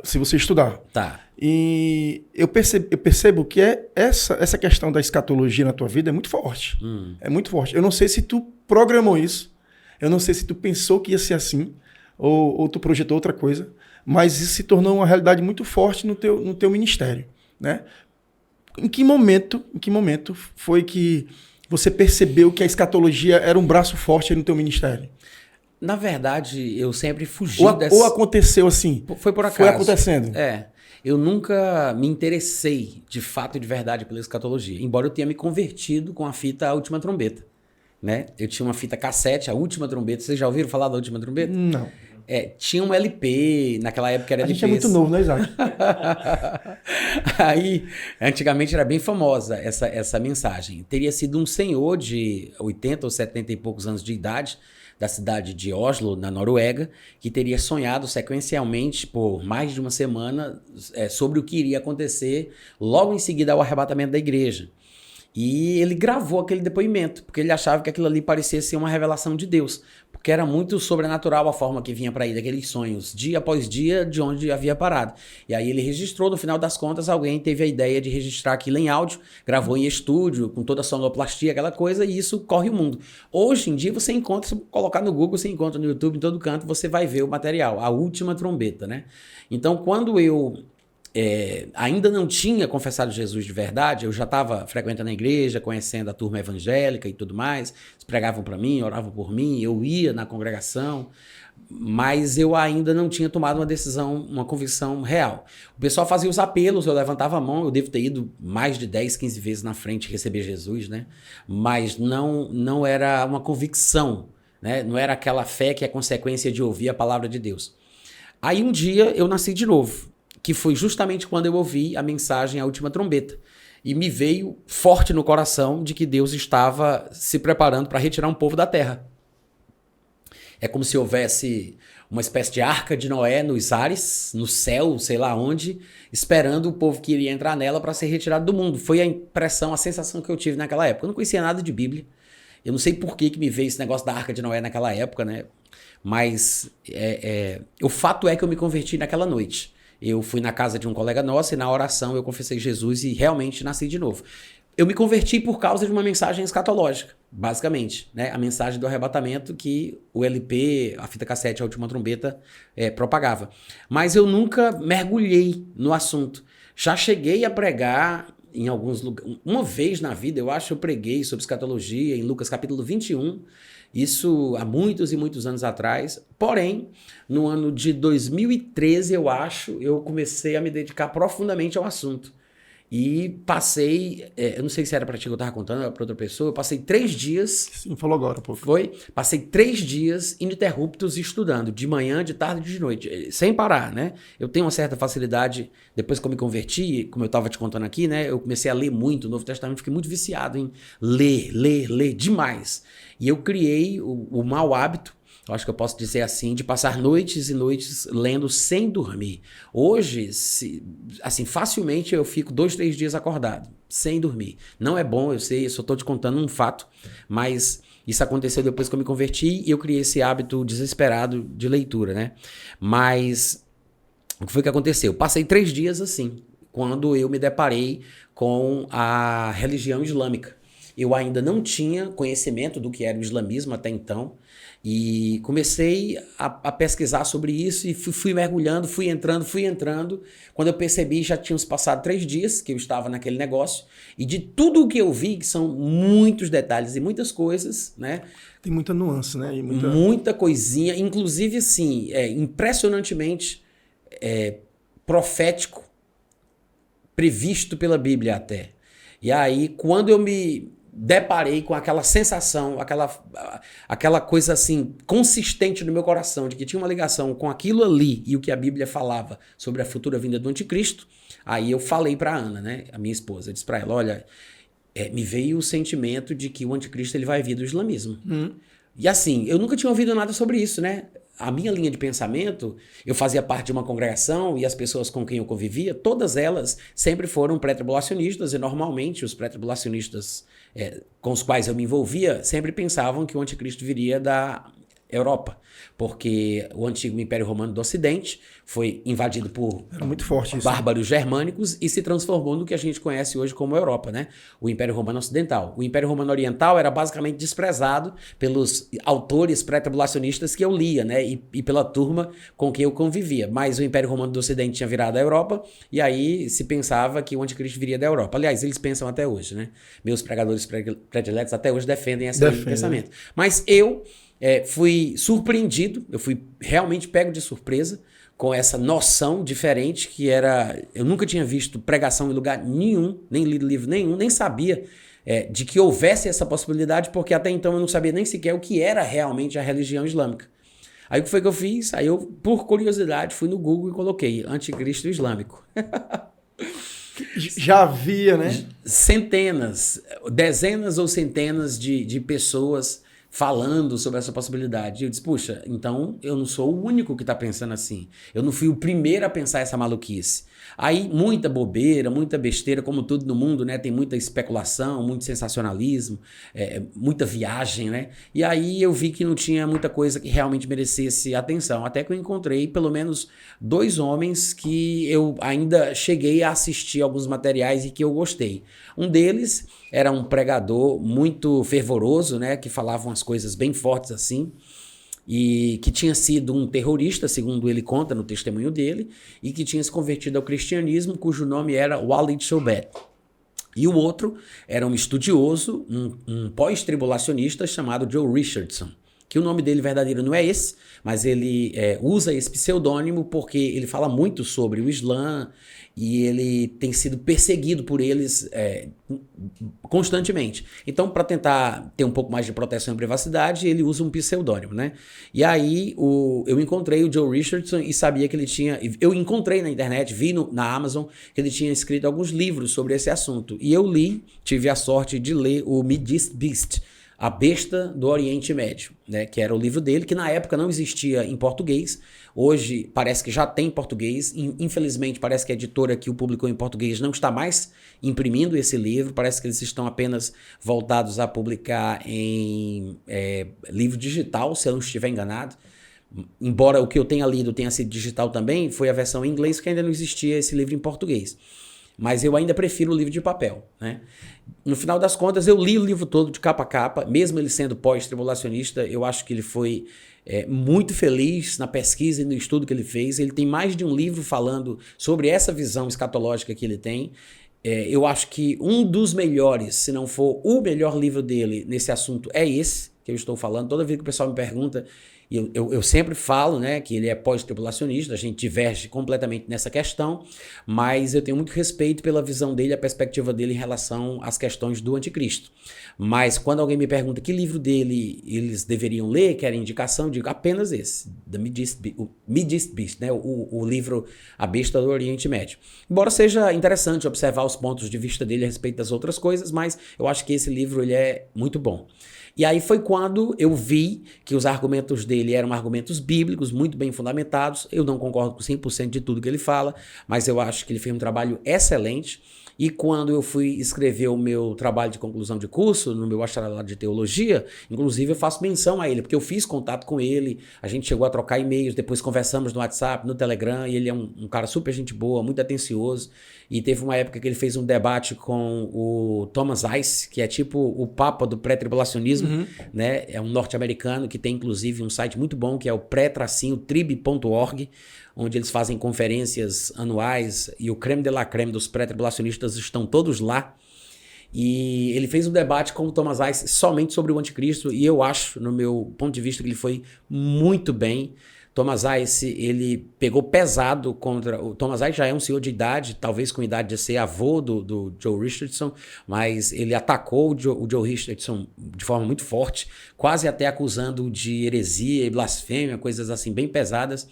Se você estudar. Tá. E eu percebo que essa questão da escatologia na tua vida é muito forte. É muito forte. Eu não sei se tu programou isso, eu não sei se tu pensou que ia ser assim, ou tu projetou outra coisa, mas isso se tornou uma realidade muito forte no teu ministério. Né? Em que momento foi que você percebeu que a escatologia era um braço forte no teu ministério? Na verdade, eu sempre fugi dessa... Ou aconteceu assim? Foi por acaso. Foi acontecendo? Eu nunca me interessei, de fato e de verdade, pela escatologia. Embora eu tenha me convertido com a fita A Última Trombeta. Né? Eu tinha uma fita cassete, A Última Trombeta. Vocês já ouviram falar da Última Trombeta? Não. Tinha um LP, naquela época era LP. A gente é muito novo, né, Isaac? Aí, antigamente era bem famosa essa mensagem. Teria sido um senhor de 80 ou 70 e poucos anos de idade, da cidade de Oslo, na Noruega, que teria sonhado sequencialmente por mais de uma semana sobre o que iria acontecer logo em seguida ao arrebatamento da igreja. E ele gravou aquele depoimento, porque ele achava que aquilo ali parecia ser uma revelação de Deus, porque era muito sobrenatural a forma que vinha para ele, aqueles sonhos, dia após dia, de onde havia parado. E aí ele registrou, no final das contas, alguém teve a ideia de registrar aquilo em áudio, gravou em estúdio, com toda a sonoplastia, aquela coisa, e isso corre o mundo. Hoje em dia você encontra, se colocar no Google, você encontra no YouTube, em todo canto, você vai ver o material, A Última Trombeta, né? Então, quando eu... ainda não tinha confessado Jesus de verdade, eu já estava frequentando a igreja, conhecendo a turma evangélica e tudo mais, eles pregavam para mim, oravam por mim, eu ia na congregação, mas eu ainda não tinha tomado uma decisão, uma convicção real. O pessoal fazia os apelos, eu levantava a mão, eu devo ter ido mais de 10, 15 vezes na frente receber Jesus, né? Mas não era uma convicção, né? Não era aquela fé que é consequência de ouvir a palavra de Deus. Aí um dia eu nasci de novo, que foi justamente quando eu ouvi a mensagem A Última Trombeta. E me veio forte no coração de que Deus estava se preparando para retirar um povo da terra. É como se houvesse uma espécie de arca de Noé nos ares, no céu, sei lá onde, esperando o povo que iria entrar nela para ser retirado do mundo. Foi a impressão, a sensação que eu tive naquela época. Eu não conhecia nada de Bíblia. Eu não sei por que me veio esse negócio da arca de Noé naquela época, né? Mas o fato é que eu me converti naquela noite. Eu fui na casa de um colega nosso e na oração eu confessei Jesus e realmente nasci de novo. Eu me converti por causa de uma mensagem escatológica, basicamente, né? A mensagem do arrebatamento que o LP, a fita cassete, a última trombeta, propagava. Mas eu nunca mergulhei no assunto. Já cheguei a pregar em alguns lugares. Uma vez na vida, eu acho, eu preguei sobre escatologia em Lucas capítulo 21, isso há muitos e muitos anos atrás. Porém, no ano de 2013, eu acho, eu comecei a me dedicar profundamente ao assunto. E passei, eu não sei se era para ti que eu estava contando, era para outra pessoa, eu passei 3 dias... Sim, falou agora, pô. Foi? Passei 3 dias ininterruptos estudando, de manhã, de tarde e de noite, sem parar, né? Eu tenho uma certa facilidade, depois que eu me converti, como eu estava te contando aqui, né? Eu comecei a ler muito o Novo Testamento, fiquei muito viciado em ler demais. E eu criei o mau hábito, eu acho que eu posso dizer assim, de passar noites e noites lendo sem dormir. Hoje, assim, facilmente eu fico 2, 3 dias acordado, sem dormir. Não é bom, eu sei, eu só estou te contando um fato, mas isso aconteceu depois que eu me converti e eu criei esse hábito desesperado de leitura, né? Mas o que foi que aconteceu? Passei 3 dias assim, quando eu me deparei com a religião islâmica. Eu ainda não tinha conhecimento do que era o islamismo até então, e comecei a pesquisar sobre isso e fui mergulhando, fui entrando. Quando eu percebi, já tínhamos passado 3 dias que eu estava naquele negócio, e de tudo o que eu vi, que são muitos detalhes e muitas coisas, né? Tem muita nuance, né? E muita coisinha, inclusive assim, impressionantemente profético, previsto pela Bíblia até. E aí, quando eu me deparei com aquela sensação, aquela coisa assim, consistente no meu coração, de que tinha uma ligação com aquilo ali e o que a Bíblia falava sobre a futura vinda do anticristo, aí eu falei para Ana, né, a minha esposa, eu disse para ela, olha, me veio o sentimento de que o anticristo ele vai vir do islamismo. E assim, eu nunca tinha ouvido nada sobre isso, né? A minha linha de pensamento, eu fazia parte de uma congregação e as pessoas com quem eu convivia, todas elas sempre foram pré-tribulacionistas e normalmente os pré-tribulacionistas com os quais eu me envolvia sempre pensavam que o anticristo viria da Europa, porque o antigo Império Romano do Ocidente foi invadido por muito forte isso, bárbaros germânicos e se transformou no que a gente conhece hoje como Europa, né? O Império Romano Ocidental. O Império Romano Oriental era basicamente desprezado pelos autores pré-tribulacionistas que eu lia, né? E pela turma com quem eu convivia. Mas o Império Romano do Ocidente tinha virado a Europa e aí se pensava que o anticristo viria da Europa. Aliás, eles pensam até hoje, né? Meus pregadores prediletos até hoje defendem esse pensamento. Mas eu fui surpreendido, eu fui realmente pego de surpresa com essa noção diferente que era... Eu nunca tinha visto pregação em lugar nenhum, nem lido livro nenhum, nem sabia de que houvesse essa possibilidade, porque até então eu não sabia nem sequer o que era realmente a religião islâmica. Aí o que foi que eu fiz? Aí eu, por curiosidade, fui no Google e coloquei Anticristo Islâmico. Já havia, né? Centenas, dezenas ou centenas de pessoas falando sobre essa possibilidade. E eu disse, puxa, então eu não sou o único que está pensando assim. Eu não fui o primeiro a pensar essa maluquice. Aí muita bobeira, muita besteira, como tudo no mundo, né? Tem muita especulação, muito sensacionalismo, muita viagem, né? E aí eu vi que não tinha muita coisa que realmente merecesse atenção. Até que eu encontrei pelo menos 2 homens que eu ainda cheguei a assistir alguns materiais e que eu gostei. Um deles era um pregador muito fervoroso, né? Que falava umas coisas bem fortes assim. E que tinha sido um terrorista, segundo ele conta no testemunho dele, e que tinha se convertido ao cristianismo, cujo nome era Walid Shoebat. E o outro era um estudioso, um pós-tribulacionista chamado Joe Richardson, que o nome dele verdadeiro não é esse, mas ele usa esse pseudônimo porque ele fala muito sobre o Islã e ele tem sido perseguido por eles constantemente. Então, para tentar ter um pouco mais de proteção e privacidade, ele usa um pseudônimo, né? E aí eu encontrei o Joe Richardson e sabia que ele tinha... Eu encontrei na internet, vi na Amazon, que ele tinha escrito alguns livros sobre esse assunto. E eu tive a sorte de ler o Mideast Beast, A Besta do Oriente Médio, né? Que era o livro dele, que na época não existia em português. Hoje parece que já tem em português. Infelizmente, parece que a editora que o publicou em português não está mais imprimindo esse livro. Parece que eles estão apenas voltados a publicar em livro digital, se eu não estiver enganado. Embora o que eu tenha lido tenha sido digital também, foi a versão em inglês, que ainda não existia esse livro em português. Mas eu ainda prefiro o livro de papel, né? No final das contas, eu li o livro todo de capa a capa, mesmo ele sendo pós-tribulacionista. Eu acho que ele foi muito feliz na pesquisa e no estudo que ele fez. Ele tem mais de um livro falando sobre essa visão escatológica que ele tem. Eu acho que um dos melhores, se não for o melhor livro dele nesse assunto, é esse que eu estou falando. Toda vez que o pessoal me pergunta, eu sempre falo, né, que ele é pós-tribulacionista, a gente diverge completamente nessa questão, mas eu tenho muito respeito pela visão dele, a perspectiva dele em relação às questões do anticristo. Mas quando alguém me pergunta que livro dele eles deveriam ler, querem indicação, eu digo apenas esse, The Middle Beast, né, o livro A Besta do Oriente Médio. Embora seja interessante observar os pontos de vista dele a respeito das outras coisas, mas eu acho que esse livro ele é muito bom. E aí foi quando eu vi que os argumentos dele eram argumentos bíblicos, muito bem fundamentados. Eu não concordo com 100% de tudo que ele fala, mas eu acho que ele fez um trabalho excelente. E quando eu fui escrever o meu trabalho de conclusão de curso, no meu bacharelado de teologia, inclusive eu faço menção a ele, porque eu fiz contato com ele, a gente chegou a trocar e-mails, depois conversamos no WhatsApp, no Telegram, e ele é um cara super gente boa, muito atencioso. E teve uma época que ele fez um debate com o Thomas Ice, que é tipo o papa do pré-tribulacionismo, né? É um norte-americano que tem inclusive um site muito bom, que é o pré-trib.org, onde eles fazem conferências anuais e o creme de la creme dos pré-tribulacionistas estão todos lá. E ele fez um debate com o Thomas Ice somente sobre o anticristo, e eu acho, no meu ponto de vista, que ele foi muito bem. Thomas Ice, ele pegou pesado contra... O Thomas Ice já é um senhor de idade, talvez com idade de ser avô do Joe Richardson, mas ele atacou o Joe Richardson de forma muito forte, quase até acusando de heresia e blasfêmia, coisas assim bem pesadas.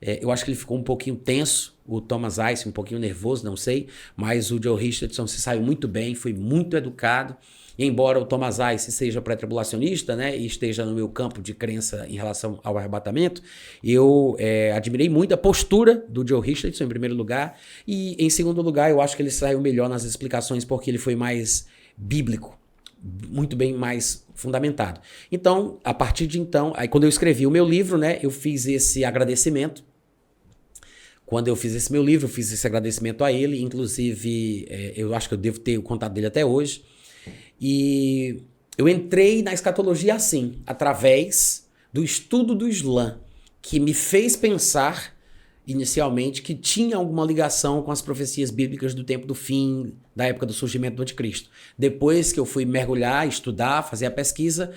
Eu acho que ele ficou um pouquinho tenso, o Thomas Ice, um pouquinho nervoso, não sei, mas o Joe Richardson se saiu muito bem, foi muito educado. E embora o Thomas Ice seja pré-tribulacionista, né, e esteja no meu campo de crença em relação ao arrebatamento, eu admirei muito a postura do Joe Richardson, em primeiro lugar, e em segundo lugar, eu acho que ele saiu melhor nas explicações porque ele foi mais bíblico, muito bem mais fundamentado. Então, a partir de então, aí quando eu escrevi o meu livro, né, eu fiz esse agradecimento. Quando eu fiz esse meu livro, eu fiz esse agradecimento a ele, inclusive, eu acho que eu devo ter o contato dele até hoje. E eu entrei na escatologia assim, através do estudo do Islã, que me fez pensar inicialmente que tinha alguma ligação com as profecias bíblicas do tempo do fim, da época do surgimento do anticristo. Depois que eu fui mergulhar, estudar, fazer a pesquisa,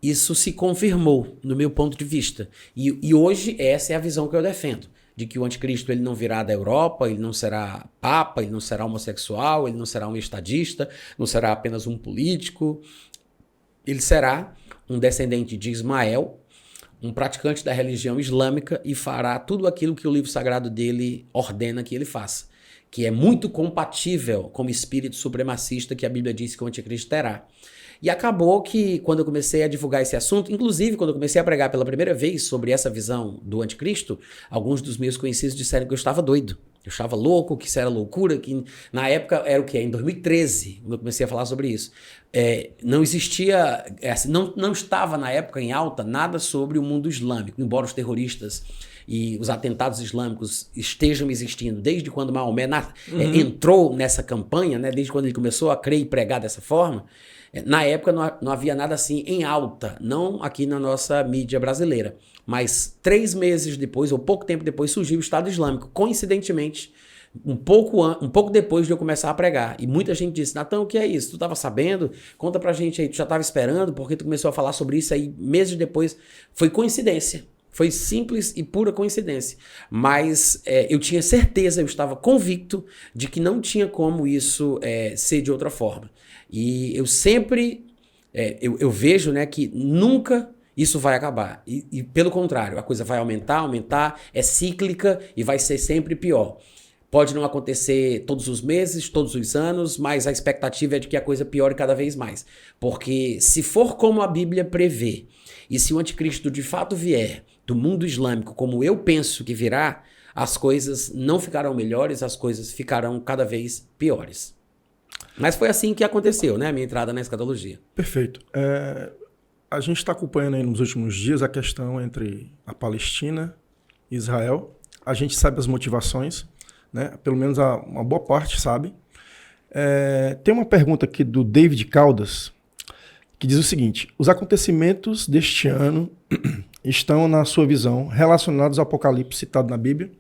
isso se confirmou no meu ponto de vista. E hoje essa é a visão que eu defendo, de que o anticristo ele não virá da Europa, ele não será papa, ele não será homossexual, ele não será um estadista, não será apenas um político, ele será um descendente de Ismael, um praticante da religião islâmica, e fará tudo aquilo que o livro sagrado dele ordena que ele faça, que é muito compatível com o espírito supremacista que a Bíblia diz que o anticristo terá. E acabou que, quando eu comecei a divulgar esse assunto, inclusive quando eu comecei a pregar pela primeira vez sobre essa visão do anticristo, alguns dos meus conhecidos disseram que eu estava doido, eu estava louco, que isso era loucura, que na época era o quê? Em 2013, quando eu comecei a falar sobre isso. Não existia, não estava na época em alta nada sobre o mundo islâmico, embora os terroristas e os atentados islâmicos estejam existindo desde quando Maomé entrou nessa campanha, né, desde quando ele começou a crer e pregar dessa forma. Na época não havia nada assim em alta, não aqui na nossa mídia brasileira. Mas 3 meses depois, ou pouco tempo depois, surgiu o Estado Islâmico. Coincidentemente, um pouco depois de eu começar a pregar. E muita gente disse, Natão, o que é isso? Tu estava sabendo? Conta pra gente aí, tu já estava esperando? Porque tu começou a falar sobre isso aí meses depois. Foi coincidência. Foi simples e pura coincidência. Mas eu tinha certeza, eu estava convicto de que não tinha como isso ser de outra forma. E eu sempre, eu vejo, né, que nunca isso vai acabar. E pelo contrário, a coisa vai aumentar, é cíclica e vai ser sempre pior. Pode não acontecer todos os meses, todos os anos, mas a expectativa é de que a coisa piore cada vez mais. Porque se for como a Bíblia prevê, e se o anticristo de fato vier do mundo islâmico como eu penso que virá, as coisas não ficarão melhores, as coisas ficarão cada vez piores. Mas foi assim que aconteceu, né? A minha entrada na escatologia. Perfeito. A gente está acompanhando aí nos últimos dias a questão entre a Palestina e Israel. A gente sabe as motivações, né? Pelo menos uma boa parte sabe. Tem uma pergunta aqui do David Caldas, que diz o seguinte: os acontecimentos deste ano estão, na sua visão, relacionados ao Apocalipse citado na Bíblia?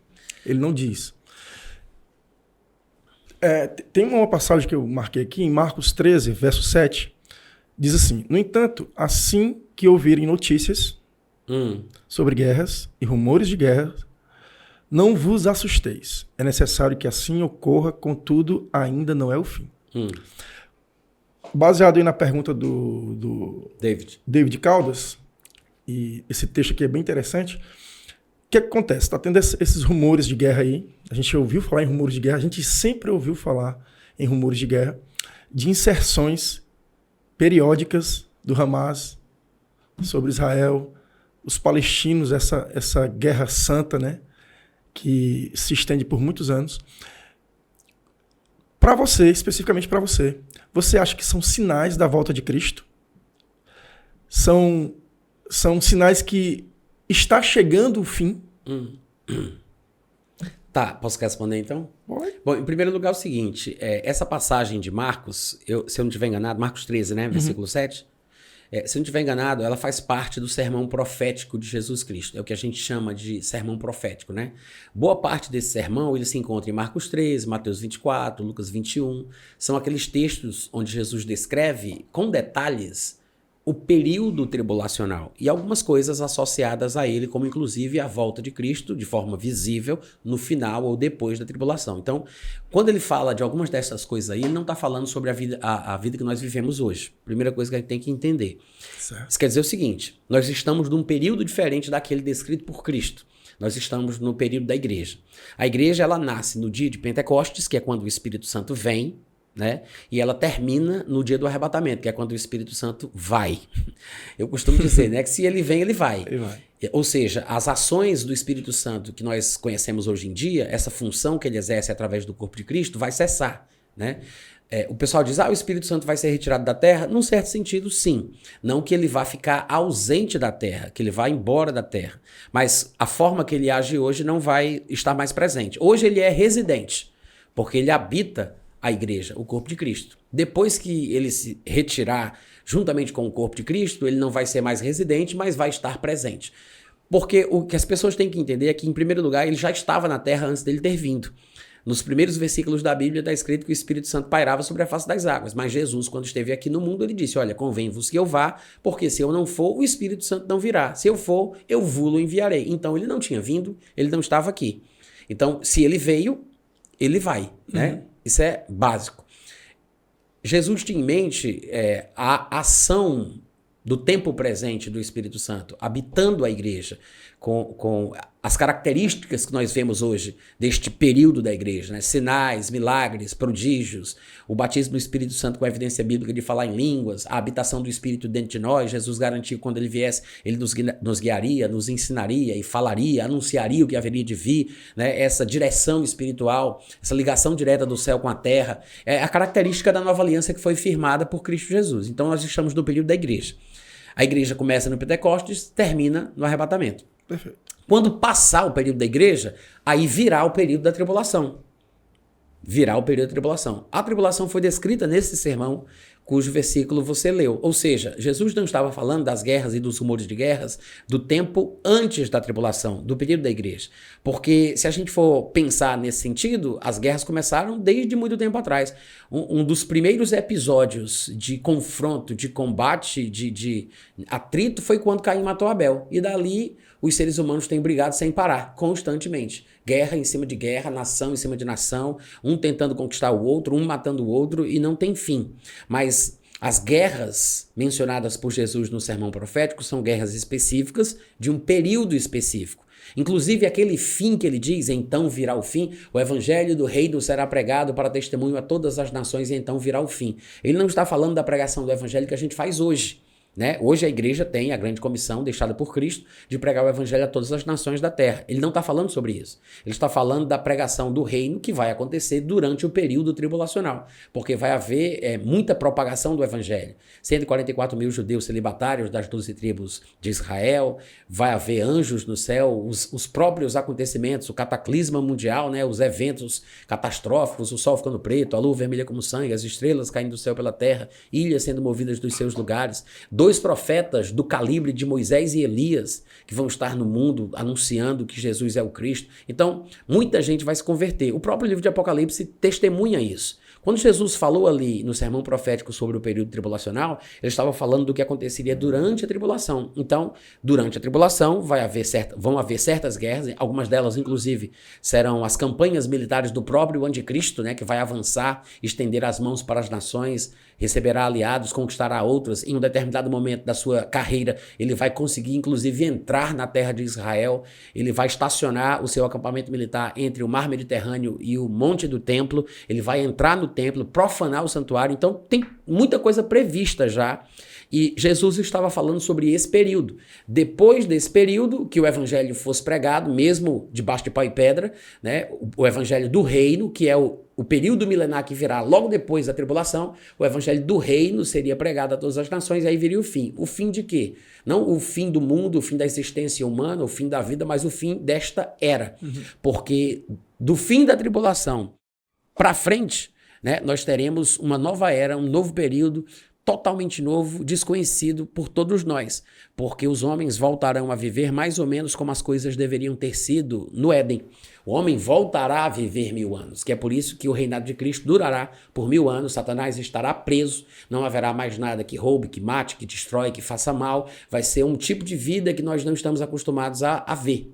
Ele não diz. Tem uma passagem que eu marquei aqui, em Marcos 13, verso 7, diz assim: no entanto, assim que ouvirem notícias sobre guerras e rumores de guerra, não vos assusteis. É necessário que assim ocorra, contudo, ainda não é o fim. Baseado aí na pergunta do David Caldas, e esse texto aqui é bem interessante, o que acontece? Está tendo esses rumores de guerra aí, a gente ouviu falar em rumores de guerra, a gente sempre ouviu falar em rumores de guerra, de inserções periódicas do Hamas sobre Israel, os palestinos, essa guerra santa, né, que se estende por muitos anos. Para você, especificamente para você, você acha que são sinais da volta de Cristo? São sinais que está chegando o fim? Tá, posso responder então? Pode. Bom, em primeiro lugar é o seguinte, essa passagem de Marcos, se eu não estiver enganado, Marcos 13, né, versículo 7, se eu não estiver enganado, ela faz parte do sermão profético de Jesus Cristo. É o que a gente chama de sermão profético, né? Boa parte desse sermão, ele se encontra em Marcos 13, Mateus 24, Lucas 21. São aqueles textos onde Jesus descreve com detalhes o período tribulacional e algumas coisas associadas a ele, como inclusive a volta de Cristo de forma visível no final ou depois da tribulação. Então, quando ele fala de algumas dessas coisas aí, ele não está falando sobre a vida que nós vivemos hoje. Primeira coisa que a gente tem que entender. Certo. Isso quer dizer o seguinte: nós estamos num período diferente daquele descrito por Cristo. Nós estamos no período da igreja. A igreja, ela nasce no dia de Pentecostes, que é quando o Espírito Santo vem, né? E ela termina no dia do arrebatamento, que é quando o Espírito Santo vai. Eu costumo dizer, né, que se ele vem, ele vai. Ele vai. Ou seja, as ações do Espírito Santo que nós conhecemos hoje em dia, essa função que ele exerce através do corpo de Cristo, vai cessar, né? O pessoal diz, o Espírito Santo vai ser retirado da terra. Num certo sentido, sim. Não que ele vá ficar ausente da terra, que ele vá embora da terra. Mas a forma que ele age hoje não vai estar mais presente. Hoje ele é residente, porque ele habita a igreja, o corpo de Cristo. Depois que ele se retirar juntamente com o corpo de Cristo, ele não vai ser mais residente, mas vai estar presente. Porque o que as pessoas têm que entender é que, em primeiro lugar, ele já estava na terra antes dele ter vindo. Nos primeiros versículos da Bíblia está escrito que o Espírito Santo pairava sobre a face das águas. Mas Jesus, quando esteve aqui no mundo, ele disse, olha, convém-vos que eu vá, porque se eu não for, o Espírito Santo não virá. Se eu for, eu vou-lo enviarei. Então, ele não tinha vindo, ele não estava aqui. Então, se ele veio, ele vai, né? Isso é básico. Jesus tinha em mente a ação do tempo presente do Espírito Santo, habitando a igreja, com as características que nós vemos hoje deste período da igreja, né? Sinais, milagres, prodígios, o batismo do Espírito Santo com a evidência bíblica de falar em línguas, a habitação do Espírito dentro de nós. Jesus garantiu que quando ele viesse, ele nos guiaria, nos ensinaria e falaria, anunciaria o que haveria de vir, né? Essa direção espiritual, essa ligação direta do céu com a terra, é a característica da nova aliança que foi firmada por Cristo Jesus. Então nós estamos no período da igreja. A igreja começa no Pentecostes, termina no arrebatamento. Perfeito. Quando passar o período da igreja, aí virá o período da tribulação. Virá o período da tribulação. A tribulação foi descrita nesse sermão, cujo versículo você leu. Ou seja, Jesus não estava falando das guerras e dos rumores de guerras do tempo antes da tribulação, do período da igreja. Porque se a gente for pensar nesse sentido, as guerras começaram desde muito tempo atrás. Um dos primeiros episódios de confronto, de combate, de atrito foi quando Caim matou Abel. E dali os seres humanos têm brigado sem parar, constantemente. Guerra em cima de guerra, nação em cima de nação, um tentando conquistar o outro, um matando o outro, e não tem fim. Mas as guerras mencionadas por Jesus no sermão profético são guerras específicas de um período específico. Inclusive aquele fim que ele diz, então virá o fim, o evangelho do reino será pregado para testemunho a todas as nações e então virá o fim. Ele não está falando da pregação do evangelho que a gente faz hoje. Né? Hoje a igreja tem a grande comissão deixada por Cristo de pregar o evangelho a todas as nações da terra. Ele não está falando sobre isso. Ele está falando da pregação do reino que vai acontecer durante o período tribulacional, porque vai haver muita propagação do evangelho. 144 mil judeus celibatários das 12 tribos de Israel, vai haver anjos no céu, os próprios acontecimentos, o cataclisma mundial, né? Os eventos catastróficos, o sol ficando preto, a lua vermelha como sangue, as estrelas caindo do céu pela terra, ilhas sendo movidas dos seus lugares. 2 profetas do calibre de Moisés e Elias que vão estar no mundo anunciando que Jesus é o Cristo. Então, muita gente vai se converter. O próprio livro de Apocalipse testemunha isso. Quando Jesus falou ali no sermão profético sobre o período tribulacional, ele estava falando do que aconteceria durante a tribulação. Então, durante a tribulação vão haver certas guerras, algumas delas, inclusive, serão as campanhas militares do próprio anticristo, né, que vai avançar, estender as mãos para as nações, receberá aliados, conquistará outras. Em um determinado momento da sua carreira, ele vai conseguir, inclusive, entrar na terra de Israel. Ele vai estacionar o seu acampamento militar entre o mar Mediterrâneo e o Monte do Templo. Ele vai entrar no templo, profanar o santuário. Então, tem muita coisa prevista já. E Jesus estava falando sobre esse período. Depois desse período, que o evangelho fosse pregado, mesmo debaixo de pau e pedra, né? O evangelho do reino, que é o período milenar que virá logo depois da tribulação, o evangelho do reino seria pregado a todas as nações, e aí viria o fim. O fim de quê? Não o fim do mundo, o fim da existência humana, o fim da vida, mas o fim desta era. Porque do fim da tribulação para frente, né, nós teremos uma nova era, um novo período, totalmente novo, desconhecido por todos nós, porque os homens voltarão a viver mais ou menos como as coisas deveriam ter sido no Éden. O homem voltará a viver 1000 anos, que é por isso que o reinado de Cristo durará por 1000 anos, Satanás estará preso, não haverá mais nada que roube, que mate, que destrói, que faça mal, vai ser um tipo de vida que nós não estamos acostumados a ver.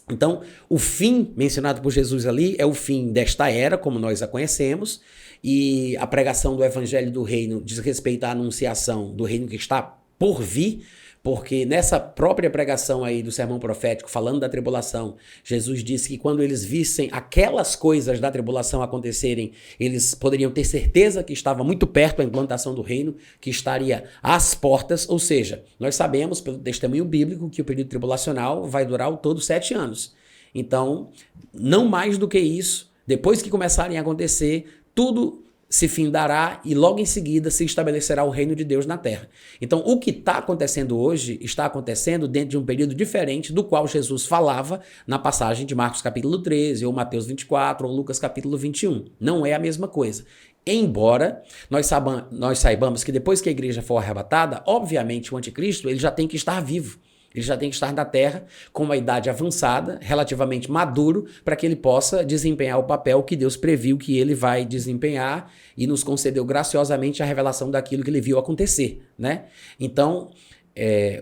Então, o fim mencionado por Jesus ali é o fim desta era, como nós a conhecemos, e a pregação do evangelho do reino diz respeito à anunciação do reino que está por vir, porque nessa própria pregação aí do sermão profético, falando da tribulação, Jesus disse que quando eles vissem aquelas coisas da tribulação acontecerem, eles poderiam ter certeza que estava muito perto a implantação do reino, que estaria às portas, ou seja, nós sabemos pelo testemunho bíblico que o período tribulacional vai durar ao todo 7 anos. Então, não mais do que isso, depois que começarem a acontecer, tudo se findará e logo em seguida se estabelecerá o reino de Deus na terra. Então, o que está acontecendo hoje está acontecendo dentro de um período diferente do qual Jesus falava na passagem de Marcos capítulo 13, ou Mateus 24, ou Lucas capítulo 21. Não é a mesma coisa. Embora nós saibamos que depois que a igreja for arrebatada, obviamente o anticristo ele já tem que estar vivo. Ele já tem que estar na terra com uma idade avançada, relativamente maduro, para que ele possa desempenhar o papel que Deus previu que ele vai desempenhar e nos concedeu graciosamente a revelação daquilo que ele viu acontecer, né? Então,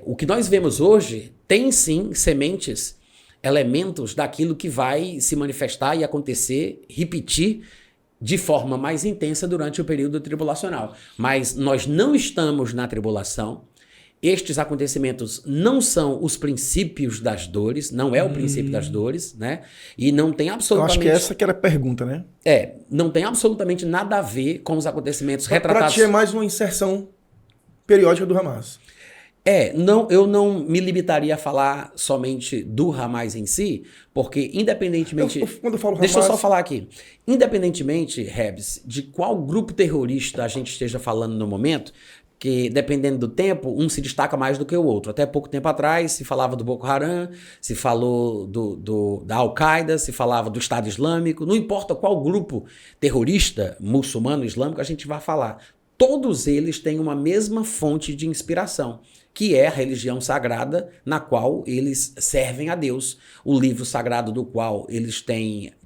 o que nós vemos hoje tem sim sementes, elementos daquilo que vai se manifestar e acontecer, repetir de forma mais intensa durante o período tribulacional. Mas nós não estamos na tribulação. Estes acontecimentos não são os princípios das dores, não é o princípio das dores, né? E não tem absolutamente... Eu acho que essa que era a pergunta, né? Não tem absolutamente nada a ver com os acontecimentos retratados... Para ti é mais uma inserção periódica do Hamas. Eu não me limitaria a falar somente do Hamas em si, porque independentemente... Quando eu falo Hamas... Deixa eu só falar aqui. Independentemente, Rebs, de qual grupo terrorista a gente esteja falando no momento... que dependendo do tempo, um se destaca mais do que o outro. Até pouco tempo atrás se falava do Boko Haram, se falou da Al-Qaeda, se falava do Estado Islâmico, não importa qual grupo terrorista, muçulmano, islâmico, a gente vai falar. Todos eles têm uma mesma fonte de inspiração, que é a religião sagrada na qual eles servem a Deus, o livro sagrado do qual eles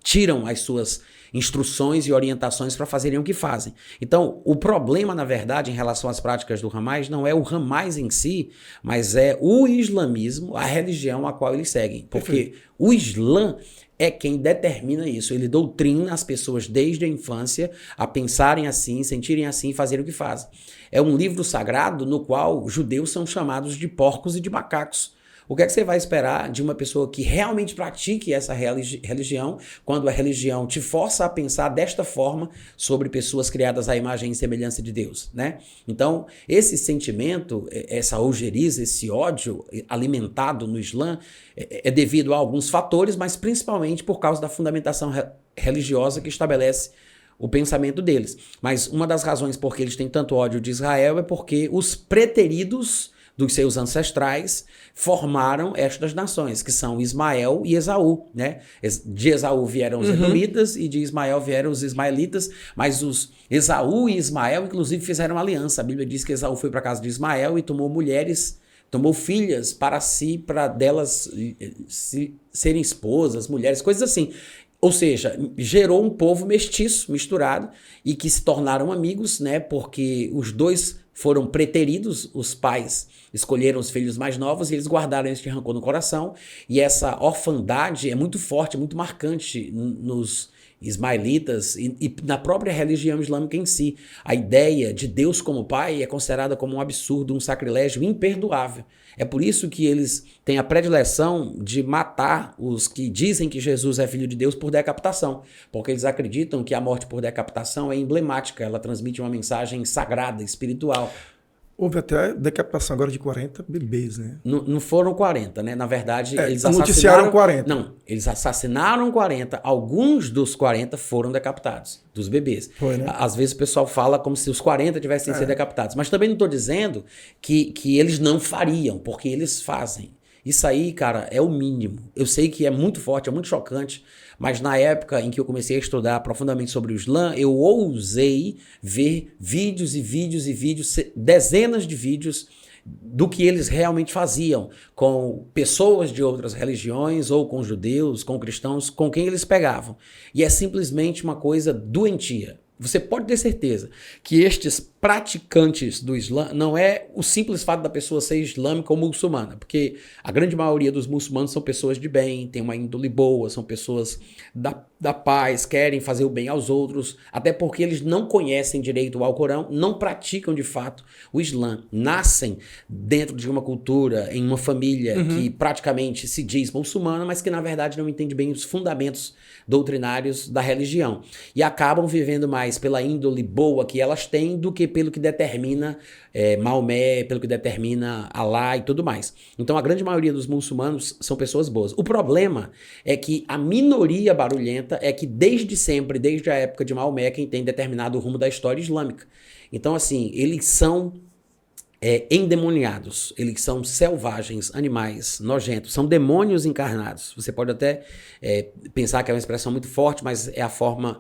tiram as suas instruções e orientações para fazerem o que fazem. Então, o problema, na verdade, em relação às práticas do Hamas, não é o Hamas em si, mas é o islamismo, a religião a qual eles seguem. Porque o Islã é quem determina isso. Ele doutrina as pessoas desde a infância a pensarem assim, sentirem assim e fazerem o que fazem. É um livro sagrado no qual judeus são chamados de porcos e de macacos. O que é que você vai esperar de uma pessoa que realmente pratique essa religião, quando a religião te força a pensar desta forma sobre pessoas criadas à imagem e semelhança de Deus, né? Então, esse sentimento, essa ojeriza, esse ódio alimentado no Islã é devido a alguns fatores, mas principalmente por causa da fundamentação religiosa que estabelece o pensamento deles. Mas uma das razões por que eles têm tanto ódio de Israel é porque os preteridos dos seus ancestrais formaram estas nações, que são Ismael e Esaú, né? De Esaú vieram os Edomitas e de Ismael vieram os Ismaelitas, mas os Esaú e Ismael, inclusive, fizeram aliança. A Bíblia diz que Esaú foi para a casa de Ismael e tomou mulheres, tomou filhas para si, para delas serem esposas, mulheres, coisas assim. Ou seja, gerou um povo mestiço, misturado, e que se tornaram amigos, né? Porque os dois foram preteridos, os pais escolheram os filhos mais novos e eles guardaram este rancor no coração. E essa orfandade é muito forte, muito marcante nos ismaelitas e na própria religião islâmica em si. A ideia de Deus como pai é considerada como um absurdo, um sacrilégio imperdoável. É por isso que eles têm a predileção de matar os que dizem que Jesus é filho de Deus por decapitação, porque eles acreditam que a morte por decapitação é emblemática, ela transmite uma mensagem sagrada, espiritual. Houve até decapitação agora de 40 bebês, né? Não foram 40, né? Na verdade, eles noticiaram 40. Não, eles assassinaram 40. Alguns dos 40 foram decapitados, dos bebês. Foi, né? Às vezes o pessoal fala como se os 40 tivessem sido decapitados. Mas também não estou dizendo que eles não fariam, porque eles fazem. Isso aí, cara, é o mínimo. Eu sei que é muito forte, é muito chocante, mas na época em que eu comecei a estudar profundamente sobre o Islã, eu ousei ver vídeos e vídeos e vídeos, dezenas de vídeos do que eles realmente faziam com pessoas de outras religiões, ou com judeus, com cristãos, com quem eles pegavam. E é simplesmente uma coisa doentia. Você pode ter certeza que estes praticantes do Islã não é o simples fato da pessoa ser islâmica ou muçulmana, porque a grande maioria dos muçulmanos são pessoas de bem, têm uma índole boa, são pessoas da paz, querem fazer o bem aos outros, até porque eles não conhecem direito o Alcorão, não praticam de fato o Islã, nascem dentro de uma cultura, em uma família que praticamente se diz muçulmana, mas que na verdade não entende bem os fundamentos doutrinários da religião, e acabam vivendo mais pela índole boa que elas têm do que pelo que determina Maomé, pelo que determina Alá e tudo mais. Então a grande maioria dos muçulmanos são pessoas boas. O problema é que a minoria barulhenta é que desde sempre, desde a época de Maomé, quem tem determinado o rumo da história islâmica. Então assim, eles são endemoniados, eles são selvagens, animais, nojentos, são demônios encarnados. Você pode até pensar que é uma expressão muito forte, mas é a forma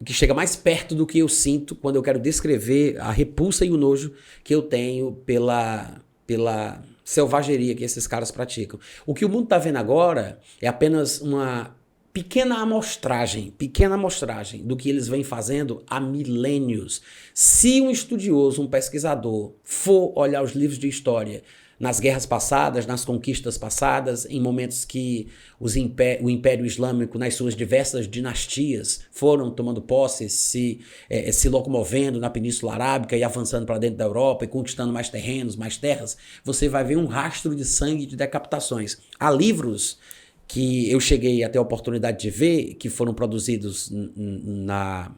que chega mais perto do que eu sinto quando eu quero descrever a repulsa e o nojo que eu tenho pela selvageria que esses caras praticam. O que o mundo está vendo agora é apenas uma pequena amostragem do que eles vêm fazendo há milênios. Se um estudioso, um pesquisador, for olhar os livros de história nas guerras passadas, nas conquistas passadas, em momentos que o Império Islâmico, nas suas diversas dinastias, foram tomando posse, se locomovendo na Península Arábica e avançando para dentro da Europa e conquistando mais terrenos, mais terras, você vai ver um rastro de sangue e de decapitações. Há livros que eu cheguei a ter a oportunidade de ver, que foram produzidos na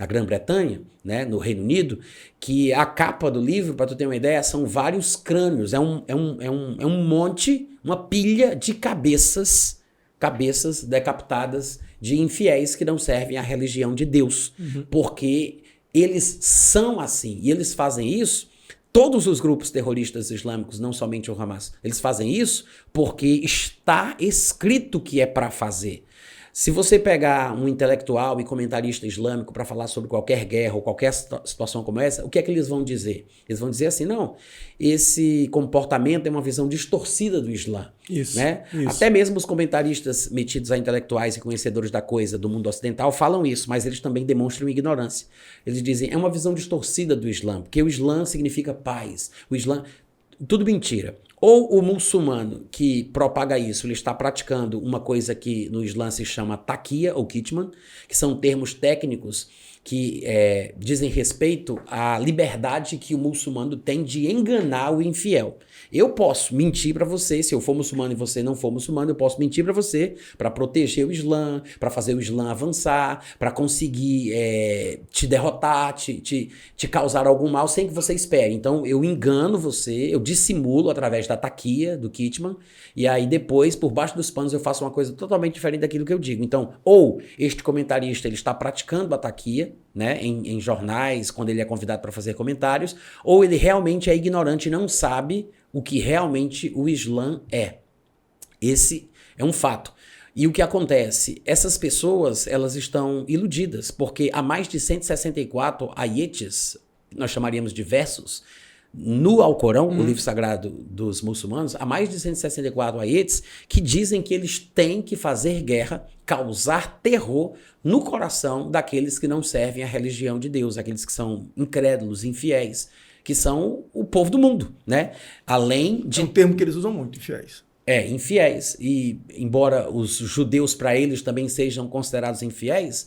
Grã-Bretanha, né, no Reino Unido, que a capa do livro, para tu ter uma ideia, são vários crânios, é um monte, uma pilha de cabeças decapitadas de infiéis que não servem à religião de Deus, porque eles são assim, e eles fazem isso. Todos os grupos terroristas islâmicos, não somente o Hamas, eles fazem isso porque está escrito que é para fazer. Se você pegar um intelectual e comentarista islâmico para falar sobre qualquer guerra ou qualquer situação como essa, o que é que eles vão dizer? Eles vão dizer assim, não, esse comportamento é uma visão distorcida do Islã. Isso, né? isso. Até mesmo os comentaristas metidos a intelectuais e conhecedores da coisa do mundo ocidental falam isso, mas eles também demonstram ignorância. Eles dizem, é uma visão distorcida do Islã, porque o Islã significa paz. O Islã... Tudo mentira. Ou o muçulmano que propaga isso, ele está praticando uma coisa que no Islã se chama taqiyya ou kitman, que são termos técnicos que dizem respeito à liberdade que o muçulmano tem de enganar o infiel. Eu posso mentir para você, se eu for muçulmano e você não for muçulmano, eu posso mentir para você para proteger o Islã, para fazer o Islã avançar, para conseguir te derrotar, te causar algum mal sem que você espere. Então eu engano você, eu dissimulo através da taqiyya, do kitman, e aí depois, por baixo dos panos, eu faço uma coisa totalmente diferente daquilo que eu digo. Então, ou este comentarista ele está praticando a taqiyya, né, em jornais, quando ele é convidado para fazer comentários, ou ele realmente é ignorante e não sabe o que realmente o Islã é. Esse é um fato. E o que acontece? Essas pessoas, elas estão iludidas, porque há mais de 164 ayetes, nós chamaríamos de versos, no Alcorão, o livro sagrado dos muçulmanos, há mais de 164 ayetes que dizem que eles têm que fazer guerra, causar terror no coração daqueles que não servem a religião de Deus, aqueles que são incrédulos, infiéis, que são o povo do mundo, né? Além de... É um termo que eles usam muito, infiéis. Infiéis. E embora os judeus para eles também sejam considerados infiéis,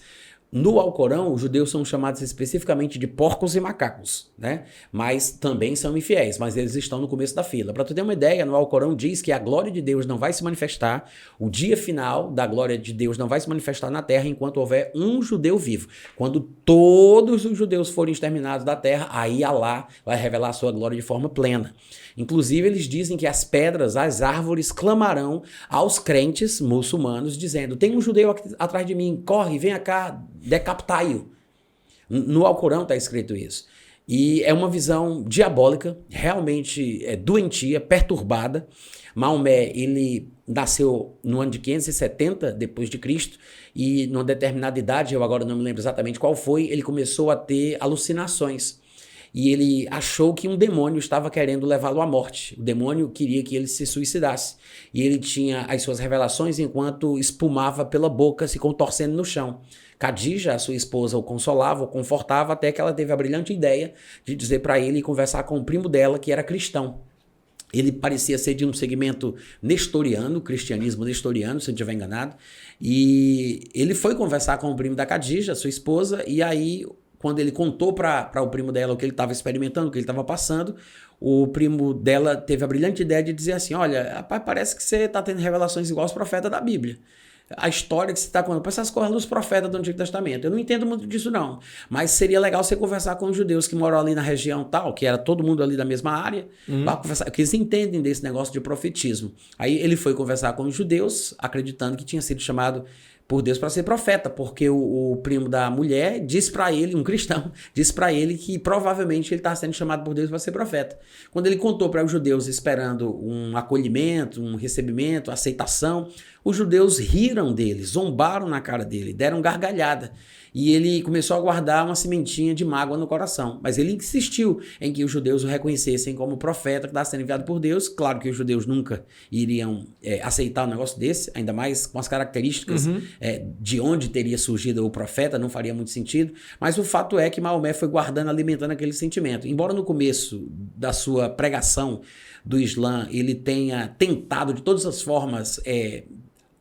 no Alcorão, os judeus são chamados especificamente de porcos e macacos, né? Mas também são infiéis, mas eles estão no começo da fila. Para tu ter uma ideia, no Alcorão diz que a glória de Deus não vai se manifestar, o dia final da glória de Deus não vai se manifestar na terra enquanto houver um judeu vivo. Quando todos os judeus forem exterminados da terra, aí Alá vai revelar a sua glória de forma plena. Inclusive, eles dizem que as pedras, as árvores clamarão aos crentes muçulmanos, dizendo: tem um judeu aqui atrás de mim, corre, venha cá, decapitai-o. No Alcorão está escrito isso. E é uma visão diabólica, realmente doentia, perturbada. Maomé, ele nasceu no ano de 570 depois de Cristo e numa determinada idade, eu agora não me lembro exatamente qual foi, ele começou a ter alucinações. E ele achou que um demônio estava querendo levá-lo à morte. O demônio queria que ele se suicidasse. E ele tinha as suas revelações enquanto espumava pela boca, se contorcendo no chão. Khadija, a sua esposa, o consolava, o confortava, até que ela teve a brilhante ideia de dizer para ele e conversar com o primo dela, que era cristão. Ele parecia ser de um segmento nestoriano, cristianismo nestoriano, se eu não estiver enganado. E ele foi conversar com o primo da Khadija, sua esposa, e aí... Quando ele contou para o primo dela o que ele estava experimentando, o que ele estava passando, o primo dela teve a brilhante ideia de dizer assim: olha, rapaz, parece que você está tendo revelações igual aos profetas da Bíblia. A história que você está contando, parece essas coisas dos profetas do Antigo Testamento. Eu não entendo muito disso, não. Mas seria legal você conversar com os judeus que moram ali na região tal, que era todo mundo ali da mesma área, para conversar, porque eles entendem desse negócio de profetismo. Aí ele foi conversar com os judeus, acreditando que tinha sido chamado por Deus para ser profeta, porque o primo da mulher disse para ele, um cristão, disse para ele que provavelmente ele estava sendo chamado por Deus para ser profeta. Quando ele contou para os judeus esperando um acolhimento, um recebimento, aceitação, os judeus riram dele, zombaram na cara dele, deram gargalhada. E ele começou a guardar uma sementinha de mágoa no coração. Mas ele insistiu em que os judeus o reconhecessem como profeta que estava sendo enviado por Deus. Claro que os judeus nunca iriam aceitar um negócio desse, ainda mais com as características de onde teria surgido o profeta, não faria muito sentido. Mas o fato é que Maomé foi guardando, alimentando aquele sentimento. Embora no começo da sua pregação do Islã ele tenha tentado de todas as formas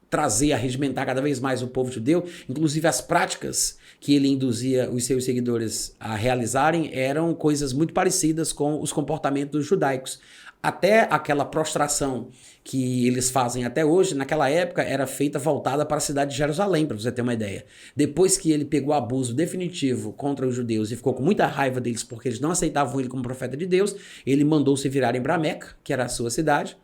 trazer, arregimentar cada vez mais o povo judeu, inclusive as práticas que ele induzia os seus seguidores a realizarem eram coisas muito parecidas com os comportamentos judaicos. Até aquela prostração que eles fazem até hoje, naquela época era feita voltada para a cidade de Jerusalém, para você ter uma ideia. Depois que ele pegou abuso definitivo contra os judeus e ficou com muita raiva deles porque eles não aceitavam ele como profeta de Deus, ele mandou se virarem para Meca, que era a sua cidade.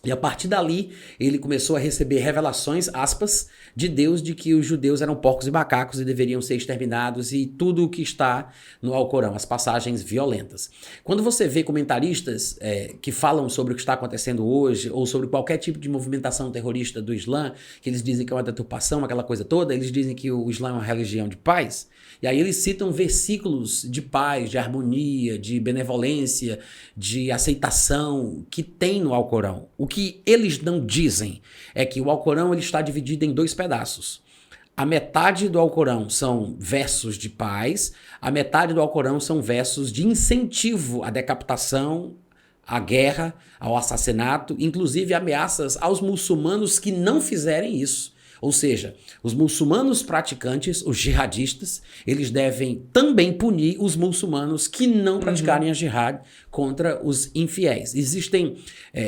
E a partir dali, ele começou a receber revelações, aspas, de Deus de que os judeus eram porcos e macacos e deveriam ser exterminados e tudo o que está no Alcorão, as passagens violentas. Quando você vê comentaristas que falam sobre o que está acontecendo hoje ou sobre qualquer tipo de movimentação terrorista do Islã, que eles dizem que é uma deturpação, aquela coisa toda, eles dizem que o Islã é uma religião de paz, e aí eles citam versículos de paz, de harmonia, de benevolência, de aceitação que tem no Alcorão. O que eles não dizem é que o Alcorão ele está dividido em dois pedaços. A metade do Alcorão são versos de paz, a metade do Alcorão são versos de incentivo à decapitação, à guerra, ao assassinato, inclusive ameaças aos muçulmanos que não fizerem isso. Ou seja, os muçulmanos praticantes, os jihadistas, eles devem também punir os muçulmanos que não praticarem a jihad contra os infiéis. Existem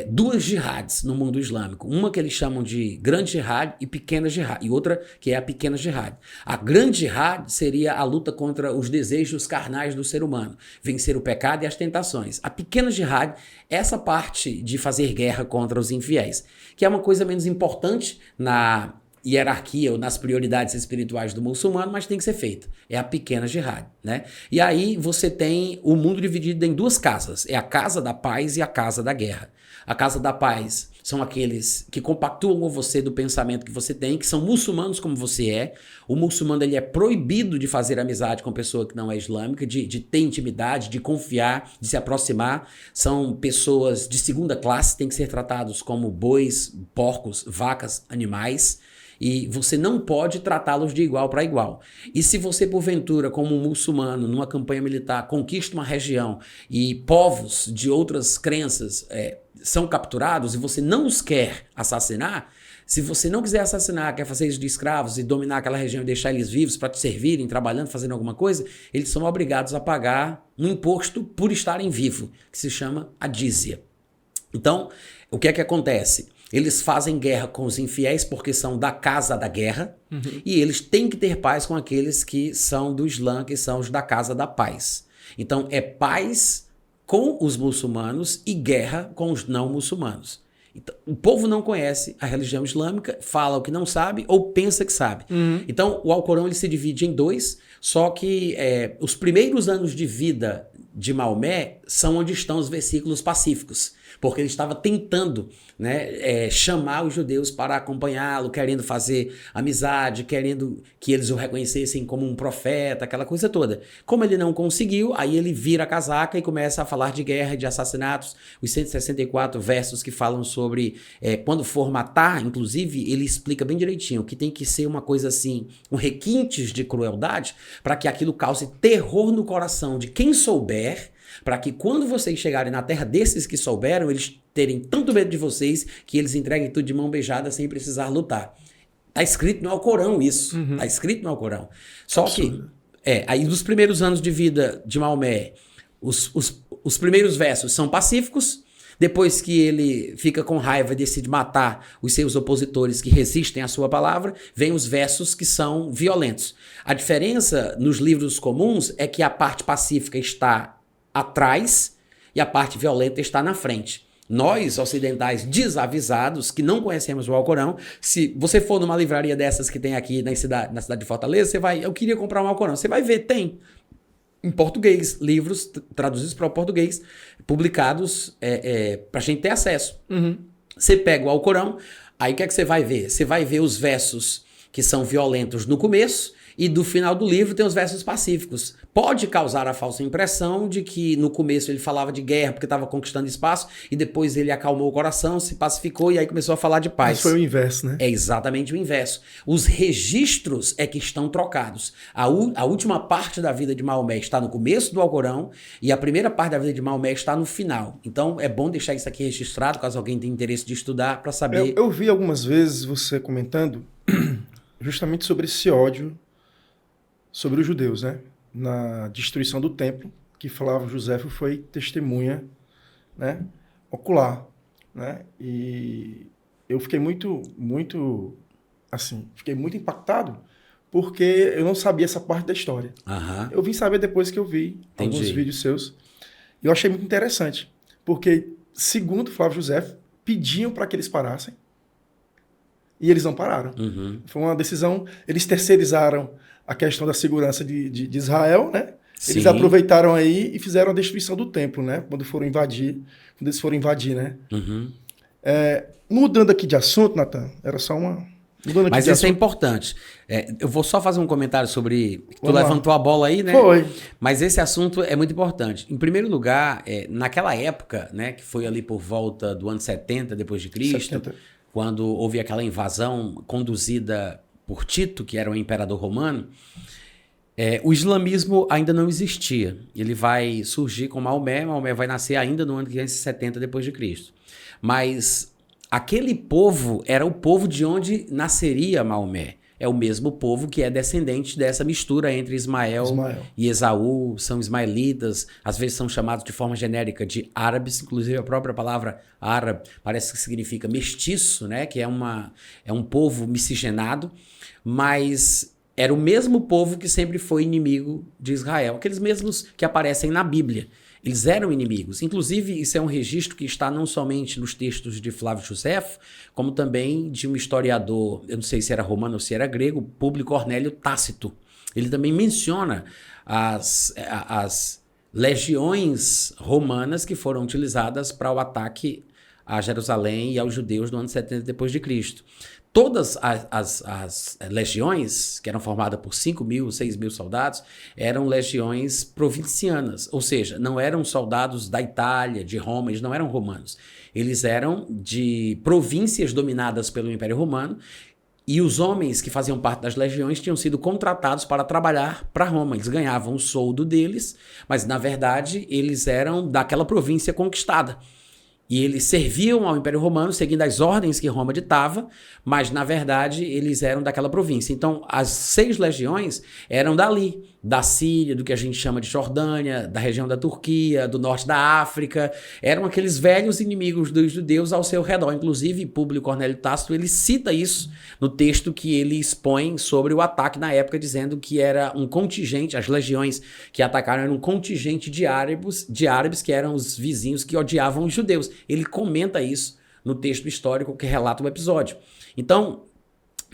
duas jihads no mundo islâmico. Uma que eles chamam de grande jihad e pequena jihad, e outra que é a pequena jihad. A grande jihad seria a luta contra os desejos carnais do ser humano, vencer o pecado e as tentações. A pequena jihad é essa parte de fazer guerra contra os infiéis, que é uma coisa menos importante na hierarquia ou nas prioridades espirituais do muçulmano, mas tem que ser feita. É a pequena jihad, né? E aí você tem o mundo dividido em duas casas. É a casa da paz e a casa da guerra. A casa da paz são aqueles que compactuam com você do pensamento que você tem, que são muçulmanos como você é. O muçulmano ele é proibido de fazer amizade com pessoa que não é islâmica, de ter intimidade, de confiar, de se aproximar. São pessoas de segunda classe, têm que ser tratados como bois, porcos, vacas, animais. E você não pode tratá-los de igual para igual. E se você, porventura, como um muçulmano, numa campanha militar, conquista uma região e povos de outras crenças são capturados e você não os quer assassinar, se você não quiser assassinar, quer fazer isso de escravos e dominar aquela região e deixar eles vivos para te servirem, trabalhando, fazendo alguma coisa, eles são obrigados a pagar um imposto por estarem vivos, que se chama a dízia. Então, o que é que acontece? Eles fazem guerra com os infiéis porque são da casa da guerra, e eles têm que ter paz com aqueles que são do Islã, que são os da casa da paz. Então é paz com os muçulmanos e guerra com os não muçulmanos. Então, o povo não conhece a religião islâmica, fala o que não sabe ou pensa que sabe. Então o Alcorão ele se divide em dois, só que os primeiros anos de vida de Maomé são onde estão os versículos pacíficos, porque ele estava tentando, né, chamar os judeus para acompanhá-lo, querendo fazer amizade, querendo que eles o reconhecessem como um profeta, aquela coisa toda. Como ele não conseguiu, aí ele vira a casaca e começa a falar de guerra, de assassinatos, os 164 versos que falam sobre quando for matar, inclusive, ele explica bem direitinho que tem que ser uma coisa assim, com requintes de crueldade, para que aquilo cause terror no coração de quem souber, para que quando vocês chegarem na terra desses que souberam, eles terem tanto medo de vocês que eles entreguem tudo de mão beijada sem precisar lutar. Tá escrito no Alcorão isso. Tá escrito no Alcorão. Só que, aí nos primeiros anos de vida de Maomé, os primeiros versos são pacíficos. Depois que ele fica com raiva e decide matar os seus opositores que resistem à sua palavra, vem os versos que são violentos. A diferença nos livros comuns é que a parte pacífica está atrás e a parte violenta está na frente. Nós, ocidentais desavisados, que não conhecemos o Alcorão, se você for numa livraria dessas que tem aqui na cidade de Fortaleza, você vai, eu queria comprar um Alcorão, você vai ver, tem em português, livros traduzidos para o português, publicados para a gente ter acesso. Você pega o Alcorão, aí o que é que você vai ver? Você vai ver os versos que são violentos no começo, e do final do livro tem os versos pacíficos. Pode causar a falsa impressão de que no começo ele falava de guerra porque estava conquistando espaço e depois ele acalmou o coração, se pacificou e aí começou a falar de paz. Mas foi o inverso, né? É exatamente o inverso. Os registros é que estão trocados. A última parte da vida de Maomé está no começo do Alcorão e a primeira parte da vida de Maomé está no final. Então é bom deixar isso aqui registrado, caso alguém tenha interesse de estudar, para saber. Eu vi algumas vezes você comentando justamente sobre esse ódio sobre os judeus, né? Na destruição do templo, que Flávio Josefo foi testemunha, né, ocular, né? E eu fiquei muito impactado, porque eu não sabia essa parte da história. Eu vim saber depois que eu vi alguns vídeos seus. E eu achei muito interessante, porque, segundo Flávio Josefo, pediam para que eles parassem, e eles não pararam. Foi uma decisão, eles terceirizaram a questão da segurança de Israel, né? Sim. Eles aproveitaram aí e fizeram a destruição do templo, né? Quando eles foram invadir, né? Mudando aqui de assunto, Nathan, era só uma... Mas isso é importante. Eu vou só fazer um comentário sobre... Tu levantou a bola aí, né? Foi. Mas esse assunto é muito importante. Em primeiro lugar, naquela época, né? Que foi ali por volta do ano 70 depois de Cristo, quando houve aquela invasão conduzida por Tito, que era o imperador romano, O islamismo ainda não existia. Ele vai surgir com Maomé. Maomé vai nascer ainda no ano 570 depois de Cristo. Mas aquele povo era o povo de onde nasceria Maomé. É o mesmo povo que é descendente dessa mistura entre Ismael e Esaú, são ismaelitas, às vezes são chamados de forma genérica de árabes, inclusive a própria palavra árabe parece que significa mestiço, né? Que é um povo miscigenado, mas era o mesmo povo que sempre foi inimigo de Israel, aqueles mesmos que aparecem na Bíblia. Eles eram inimigos. Inclusive, isso é um registro que está não somente nos textos de Flávio Josefo, como também de um historiador, eu não sei se era romano ou se era grego, Públio Cornélio Tácito. Ele também menciona as legiões romanas que foram utilizadas para o ataque a Jerusalém e aos judeus no ano 70 depois de Cristo. Todas as legiões, que eram formadas por 5.000, 6.000 soldados, eram legiões provincianas, ou seja, não eram soldados da Itália, de Roma, eles não eram romanos. Eles eram de províncias dominadas pelo Império Romano, e os homens que faziam parte das legiões tinham sido contratados para trabalhar para Roma. Eles ganhavam o soldo deles, mas na verdade eles eram daquela província conquistada. E eles serviam ao Império Romano, seguindo as ordens que Roma ditava, mas, na verdade, eles eram daquela província. Então, as 6 legiões eram dali, da Síria, do que a gente chama de Jordânia, da região da Turquia, do norte da África. Eram aqueles velhos inimigos dos judeus ao seu redor. Inclusive, Públio Cornélio Tácito, ele cita isso no texto que ele expõe sobre o ataque na época, dizendo que era um contingente, as legiões que atacaram eram um contingente de árabes que eram os vizinhos que odiavam os judeus. Ele comenta isso no texto histórico que relata o episódio. Então,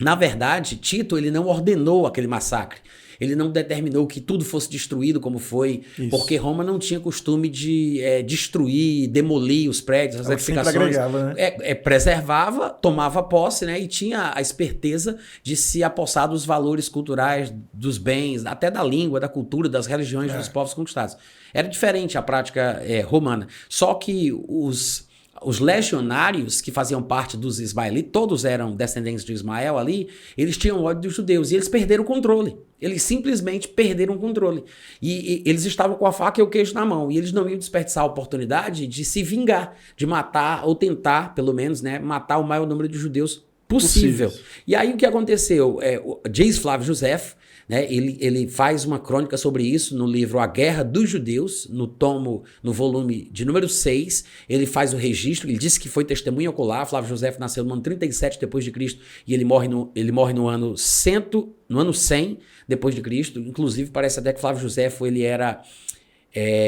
na verdade, Tito ele não ordenou aquele massacre. Ele não determinou que tudo fosse destruído como foi, porque Roma não tinha costume de destruir, demolir os prédios, as edificações. Agregava, né? Preservava, tomava posse, né? E tinha a esperteza de se apossar dos valores culturais, dos bens, até da língua, da cultura, das religiões dos povos conquistados. Era diferente a prática romana. Só que os legionários que faziam parte dos ismaelitas, todos eram descendentes de Ismael ali, eles tinham ódio dos judeus e eles perderam o controle. Eles simplesmente perderam o controle. E eles estavam com a faca e o queijo na mão. E eles não iam desperdiçar a oportunidade de se vingar, de matar, ou tentar, pelo menos, né, matar o maior número de judeus possível. E aí o que aconteceu? Diz Flávio Josefo, né, ele faz uma crônica sobre isso no livro A Guerra dos Judeus, no volume de número 6, ele faz o registro, ele disse que foi testemunha ocular. Flávio Josefo nasceu no ano 37 depois de Cristo e ele morre no ano 100 depois de Cristo. Inclusive parece até que Flávio Josefo ele era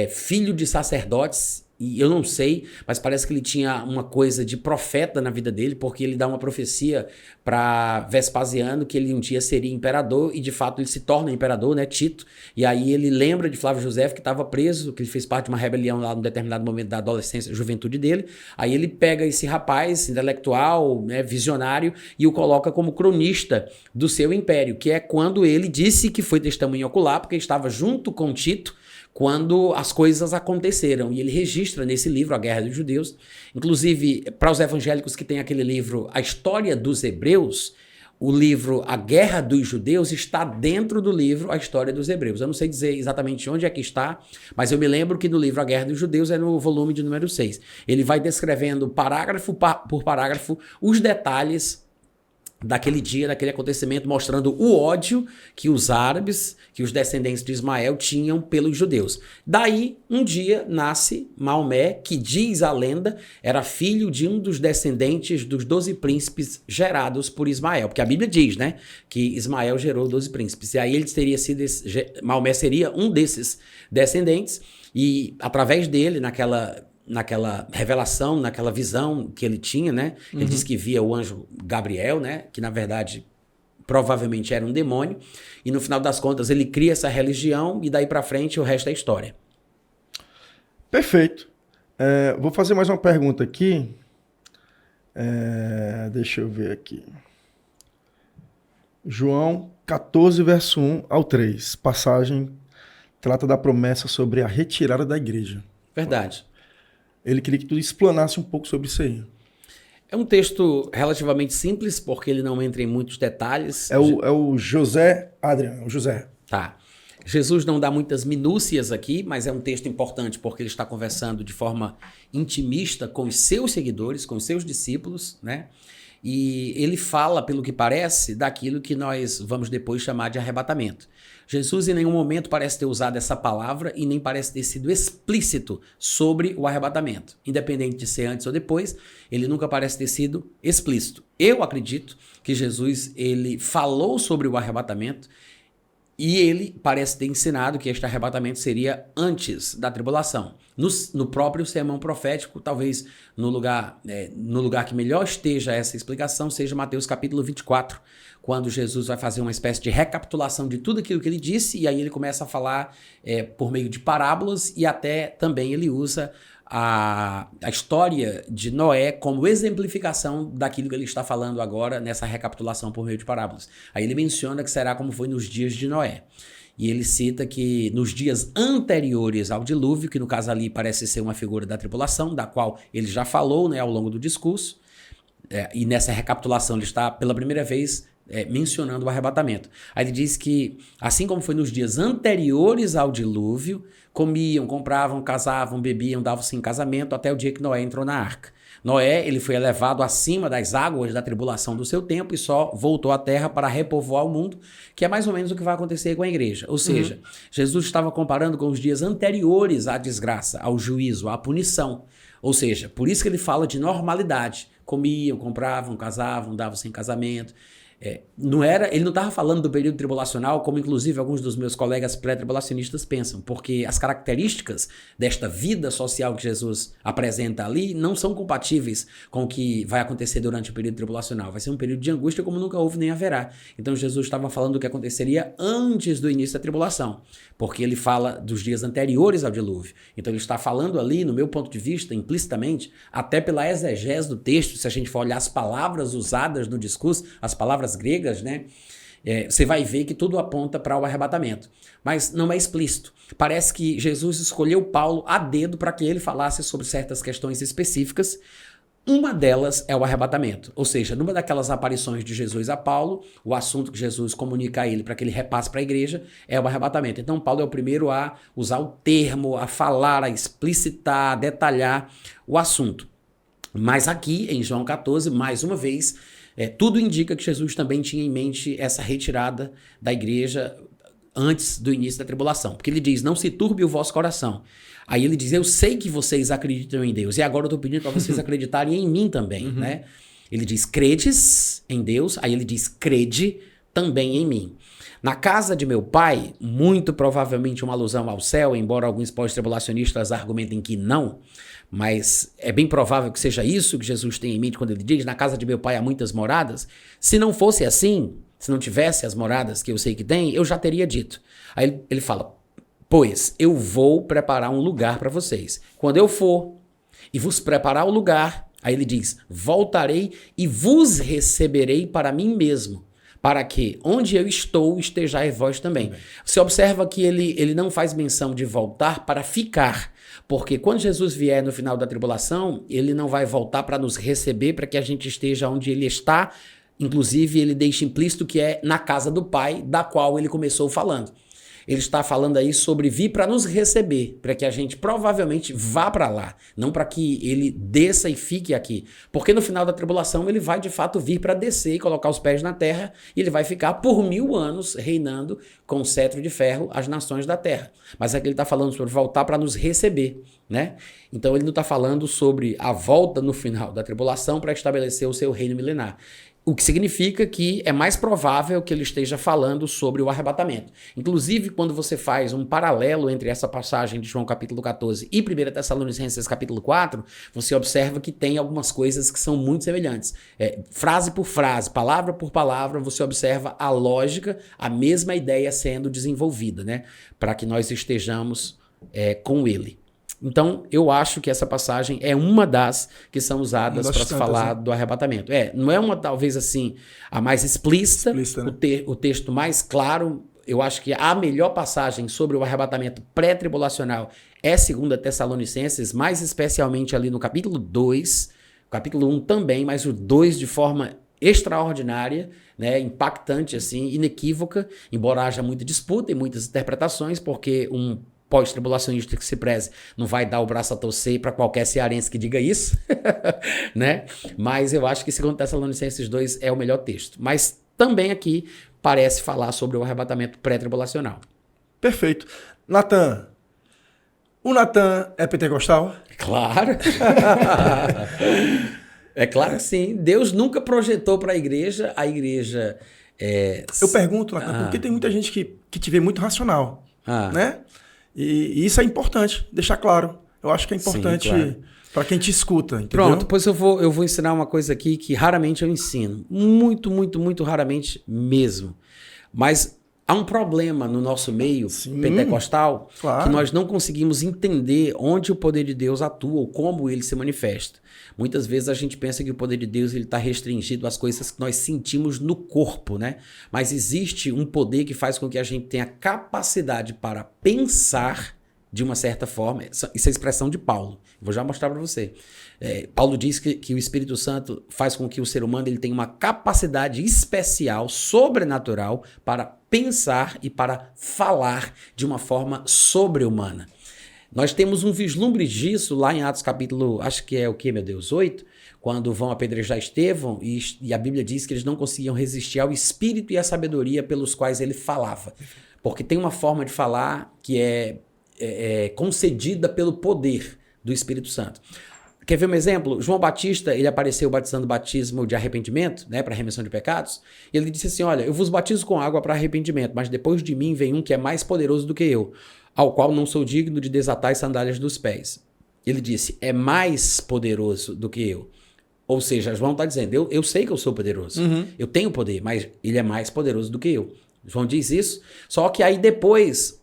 filho de sacerdotes. E eu não sei, mas parece que ele tinha uma coisa de profeta na vida dele, porque ele dá uma profecia para Vespasiano que ele um dia seria imperador, e de fato ele se torna imperador, né, Tito. E aí ele lembra de Flávio Josefo, que estava preso, que ele fez parte de uma rebelião lá num determinado momento da adolescência, juventude dele. Aí ele pega esse rapaz intelectual, né, visionário, e o coloca como cronista do seu império, que é quando ele disse que foi testemunha ocular, porque estava junto com Tito, quando as coisas aconteceram. E ele registra nesse livro, A Guerra dos Judeus. Inclusive, para os evangélicos que têm aquele livro, A História dos Hebreus, o livro A Guerra dos Judeus está dentro do livro A História dos Hebreus. Eu não sei dizer exatamente onde é que está, mas eu me lembro que no livro A Guerra dos Judeus é no volume de número 6. Ele vai descrevendo parágrafo por parágrafo os detalhes daquele dia, daquele acontecimento, mostrando o ódio que os árabes, que os descendentes de Ismael tinham pelos judeus. Daí, um dia, nasce Maomé, que diz a lenda, era filho de um dos descendentes dos 12 príncipes gerados por Ismael, porque a Bíblia diz, né, que Ismael gerou 12 príncipes, e aí ele teria sido, Maomé seria um desses descendentes, e através dele, naquela revelação, naquela visão que ele tinha, né? Ele disse que via o anjo Gabriel, né? Que na verdade provavelmente era um demônio, e no final das contas ele cria essa religião e daí para frente o resto é história. Perfeito. Vou fazer mais uma pergunta aqui. Deixa eu ver aqui. João 14, verso 1 ao 3. Passagem trata da promessa sobre a retirada da igreja. Verdade. Ele queria que tu explanasse um pouco sobre isso aí. É um texto relativamente simples, porque ele não entra em muitos detalhes. É o José Adriano, o José. Tá. Jesus não dá muitas minúcias aqui, mas é um texto importante porque ele está conversando de forma intimista com os seus seguidores, com os seus discípulos, né? E ele fala, pelo que parece, daquilo que nós vamos depois chamar de arrebatamento. Jesus em nenhum momento parece ter usado essa palavra e nem parece ter sido explícito sobre o arrebatamento. Independente de ser antes ou depois, ele nunca parece ter sido explícito. Eu acredito que Jesus ele falou sobre o arrebatamento e ele parece ter ensinado que este arrebatamento seria antes da tribulação. No próprio sermão profético, talvez no lugar que melhor esteja essa explicação, seja Mateus capítulo 24, quando Jesus vai fazer uma espécie de recapitulação de tudo aquilo que ele disse, e aí ele começa a falar por meio de parábolas, e até também ele usa a história de Noé como exemplificação daquilo que ele está falando agora nessa recapitulação por meio de parábolas. Aí ele menciona que será como foi nos dias de Noé. E ele cita que nos dias anteriores ao dilúvio, que no caso ali parece ser uma figura da tribulação, da qual ele já falou, né, ao longo do discurso, e nessa recapitulação ele está pela primeira vez mencionando o arrebatamento. Aí ele diz que, assim como foi nos dias anteriores ao dilúvio, comiam, compravam, casavam, bebiam, davam-se em casamento até o dia que Noé entrou na arca. Noé, ele foi elevado acima das águas da tribulação do seu tempo e só voltou à terra para repovoar o mundo, que é mais ou menos o que vai acontecer com a igreja. Ou seja, Jesus estava comparando com os dias anteriores à desgraça, ao juízo, à punição. Ou seja, por isso que ele fala de normalidade. Comiam, compravam, casavam, davam-se em casamento. Ele não estava falando do período tribulacional, como inclusive alguns dos meus colegas pré-tribulacionistas pensam, porque as características desta vida social que Jesus apresenta ali não são compatíveis com o que vai acontecer durante o período tribulacional. Vai ser um período de angústia como nunca houve nem haverá. Então Jesus estava falando do que aconteceria antes do início da tribulação, porque ele fala dos dias anteriores ao dilúvio. Então ele está falando ali, no meu ponto de vista, implicitamente, até pela exegese do texto, se a gente for olhar as palavras usadas no discurso, as palavras gregas, né? Você vai ver que tudo aponta para o arrebatamento. Mas não é explícito. Parece que Jesus escolheu Paulo a dedo para que ele falasse sobre certas questões específicas. Uma delas é o arrebatamento. Ou seja, numa daquelas aparições de Jesus a Paulo, o assunto que Jesus comunica a ele para que ele repasse para a igreja é o arrebatamento. Então Paulo é o primeiro a usar o termo, a falar, a explicitar, a detalhar o assunto. Mas aqui, em João 14, mais uma vez, tudo indica que Jesus também tinha em mente essa retirada da igreja antes do início da tribulação. Porque ele diz, não se turbe o vosso coração. Aí ele diz, eu sei que vocês acreditam em Deus, e agora eu estou pedindo para vocês acreditarem em mim também, né? Ele diz, credes em Deus, aí ele diz, crede também em mim. Na casa de meu pai, muito provavelmente uma alusão ao céu, embora alguns pós-tribulacionistas argumentem que não, mas é bem provável que seja isso que Jesus tem em mente quando ele diz, na casa de meu pai há muitas moradas. Se não fosse assim, se não tivesse as moradas que eu sei que tem, eu já teria dito. Aí ele fala, pois eu vou preparar um lugar para vocês. Quando eu for e vos preparar o lugar, aí ele diz, voltarei e vos receberei para mim mesmo, para que onde eu estou estejais vós também. Você observa que ele não faz menção de voltar para ficar, porque quando Jesus vier no final da tribulação, ele não vai voltar para nos receber, para que a gente esteja onde ele está. Inclusive, ele deixa implícito que é na casa do Pai, da qual ele começou falando. Ele está falando aí sobre vir para nos receber, para que a gente provavelmente vá para lá, não para que ele desça e fique aqui. Porque no final da tribulação ele vai de fato vir para descer e colocar os pés na terra, e ele vai ficar por 1000 anos reinando com o cetro de ferro as nações da terra. Mas aqui ele está falando sobre voltar para nos receber, né? Então ele não está falando sobre a volta no final da tribulação para estabelecer o seu reino milenar. O que significa que é mais provável que ele esteja falando sobre o arrebatamento. Inclusive, quando você faz um paralelo entre essa passagem de João capítulo 14 e 1 Tessalonicenses capítulo 4, você observa que tem algumas coisas que são muito semelhantes. Frase por frase, palavra por palavra, você observa a lógica, a mesma ideia sendo desenvolvida, né? Para que nós estejamos com ele. Então, eu acho que essa passagem é uma das que são usadas para se falar do arrebatamento. Não é uma, talvez assim, a mais explícita, né? O texto mais claro. Eu acho que a melhor passagem sobre o arrebatamento pré-tribulacional é 2 Tessalonicenses, mais especialmente ali no capítulo 2, capítulo 1 também, mas o 2 de forma extraordinária, né, impactante, assim, inequívoca, embora haja muita disputa e muitas interpretações, porque um pós-tribulacionista que se preze não vai dar o braço a torcer para qualquer cearense que diga isso, né? Mas eu acho que 2 Tessalonicenses 2 é o melhor texto. Mas também aqui parece falar sobre o arrebatamento pré-tribulacional. Perfeito. Natan, o Natan é pentecostal? Claro. É claro que sim. Deus nunca projetou para a igreja Eu pergunto, Natan, porque tem muita gente que te vê muito racional, né? E isso é importante, deixar claro. Eu acho que é importante para quem te escuta, entendeu? Pronto, pois eu vou ensinar uma coisa aqui que raramente eu ensino. Muito, muito, muito raramente mesmo. Mas há um problema no nosso meio pentecostal que nós não conseguimos entender onde o poder de Deus atua ou como ele se manifesta. Muitas vezes a gente pensa que o poder de Deus está restringido às coisas que nós sentimos no corpo, né? Mas existe um poder que faz com que a gente tenha capacidade para pensar de uma certa forma. Isso é a expressão de Paulo. Vou já mostrar para você. Paulo diz que o Espírito Santo faz com que o ser humano ele tenha uma capacidade especial, sobrenatural, para pensar e para falar de uma forma sobre-humana. Nós temos um vislumbre disso lá em Atos capítulo, acho que é o quê, meu Deus, 8, quando vão apedrejar Estevão e a Bíblia diz que eles não conseguiam resistir ao espírito e à sabedoria pelos quais ele falava. Porque tem uma forma de falar que é concedida pelo poder do Espírito Santo. Quer ver um exemplo? João Batista, ele apareceu batizando batismo de arrependimento, né, para remissão de pecados, e ele disse assim, olha, eu vos batizo com água para arrependimento, mas depois de mim vem um que é mais poderoso do que eu, ao qual não sou digno de desatar as sandálias dos pés. Ele disse, é mais poderoso do que eu. Ou seja, João está dizendo, eu sei que eu sou poderoso, eu tenho poder, mas ele é mais poderoso do que eu. João diz isso, só que aí depois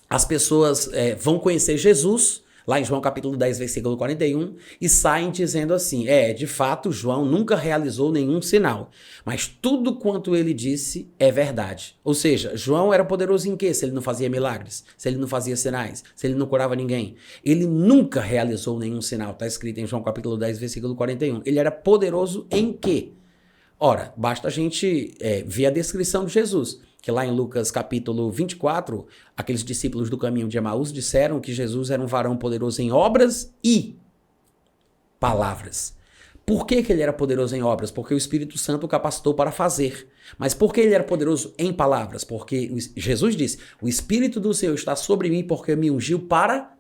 as pessoas vão conhecer Jesus, lá em João capítulo 10, versículo 41, e saem dizendo assim, de fato, João nunca realizou nenhum sinal, mas tudo quanto ele disse é verdade. Ou seja, João era poderoso em quê? Se ele não fazia milagres, se ele não fazia sinais, se ele não curava ninguém. Ele nunca realizou nenhum sinal, está escrito em João capítulo 10, versículo 41. Ele era poderoso em quê? Ora, basta a gente ver a descrição de Jesus, que lá em Lucas capítulo 24, aqueles discípulos do caminho de Emaús disseram que Jesus era um varão poderoso em obras e palavras. Por que ele era poderoso em obras? Porque o Espírito Santo o capacitou para fazer. Mas por que ele era poderoso em palavras? Porque Jesus disse, o Espírito do Senhor está sobre mim porque me ungiu para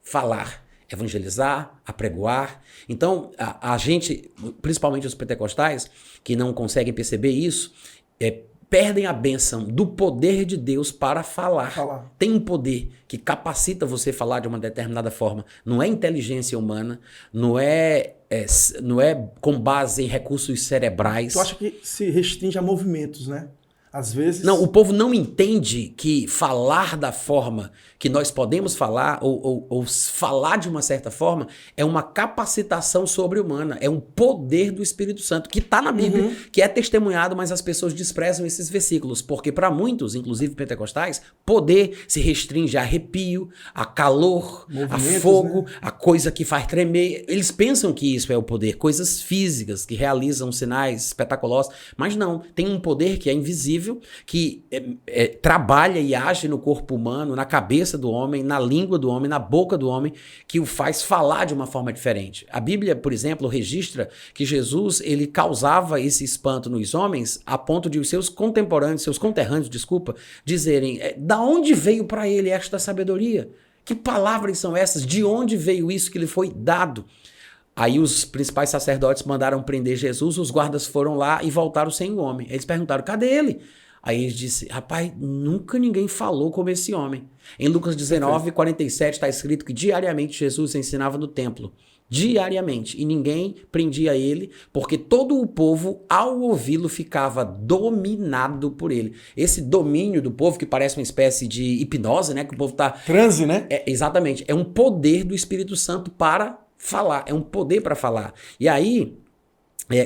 falar, evangelizar, apregoar. Então, a gente, principalmente os pentecostais, que não conseguem perceber isso, perdem a bênção do poder de Deus para falar. Tem um poder que capacita você a falar de uma determinada forma. Não é inteligência humana, não é com base em recursos cerebrais. Tu acha que se restringe a movimentos, né? Às vezes... Não, o povo não entende que falar da forma que nós podemos falar, ou falar de uma certa forma, é uma capacitação sobre-humana, é um poder do Espírito Santo, que está na Bíblia, que é testemunhado, mas as pessoas desprezam esses versículos, porque para muitos, inclusive pentecostais, poder se restringe a arrepio, a calor, a fogo, né? A coisa que faz tremer. Eles pensam que isso é o poder, coisas físicas que realizam sinais espetaculosos, mas não, tem um poder que é invisível, que trabalha e age no corpo humano, na cabeça do homem, na língua do homem, na boca do homem, que o faz falar de uma forma diferente. A Bíblia, por exemplo, registra que Jesus ele causava esse espanto nos homens a ponto de os seus conterrâneos, dizerem, da onde veio para ele esta sabedoria? Que palavras são essas? De onde veio isso que lhe foi dado? Aí os principais sacerdotes mandaram prender Jesus, os guardas foram lá e voltaram sem o homem. Eles perguntaram, cadê ele? Aí eles disseram, rapaz, nunca ninguém falou como esse homem. Em Lucas 19, 47 está escrito que diariamente Jesus ensinava no templo. Diariamente. E ninguém prendia ele, porque todo o povo, ao ouvi-lo, ficava dominado por ele. Esse domínio do povo, que parece uma espécie de hipnose, né? Que o povo está... Transe, né? Exatamente. É um poder do Espírito Santo para falar, é um poder para falar. E aí,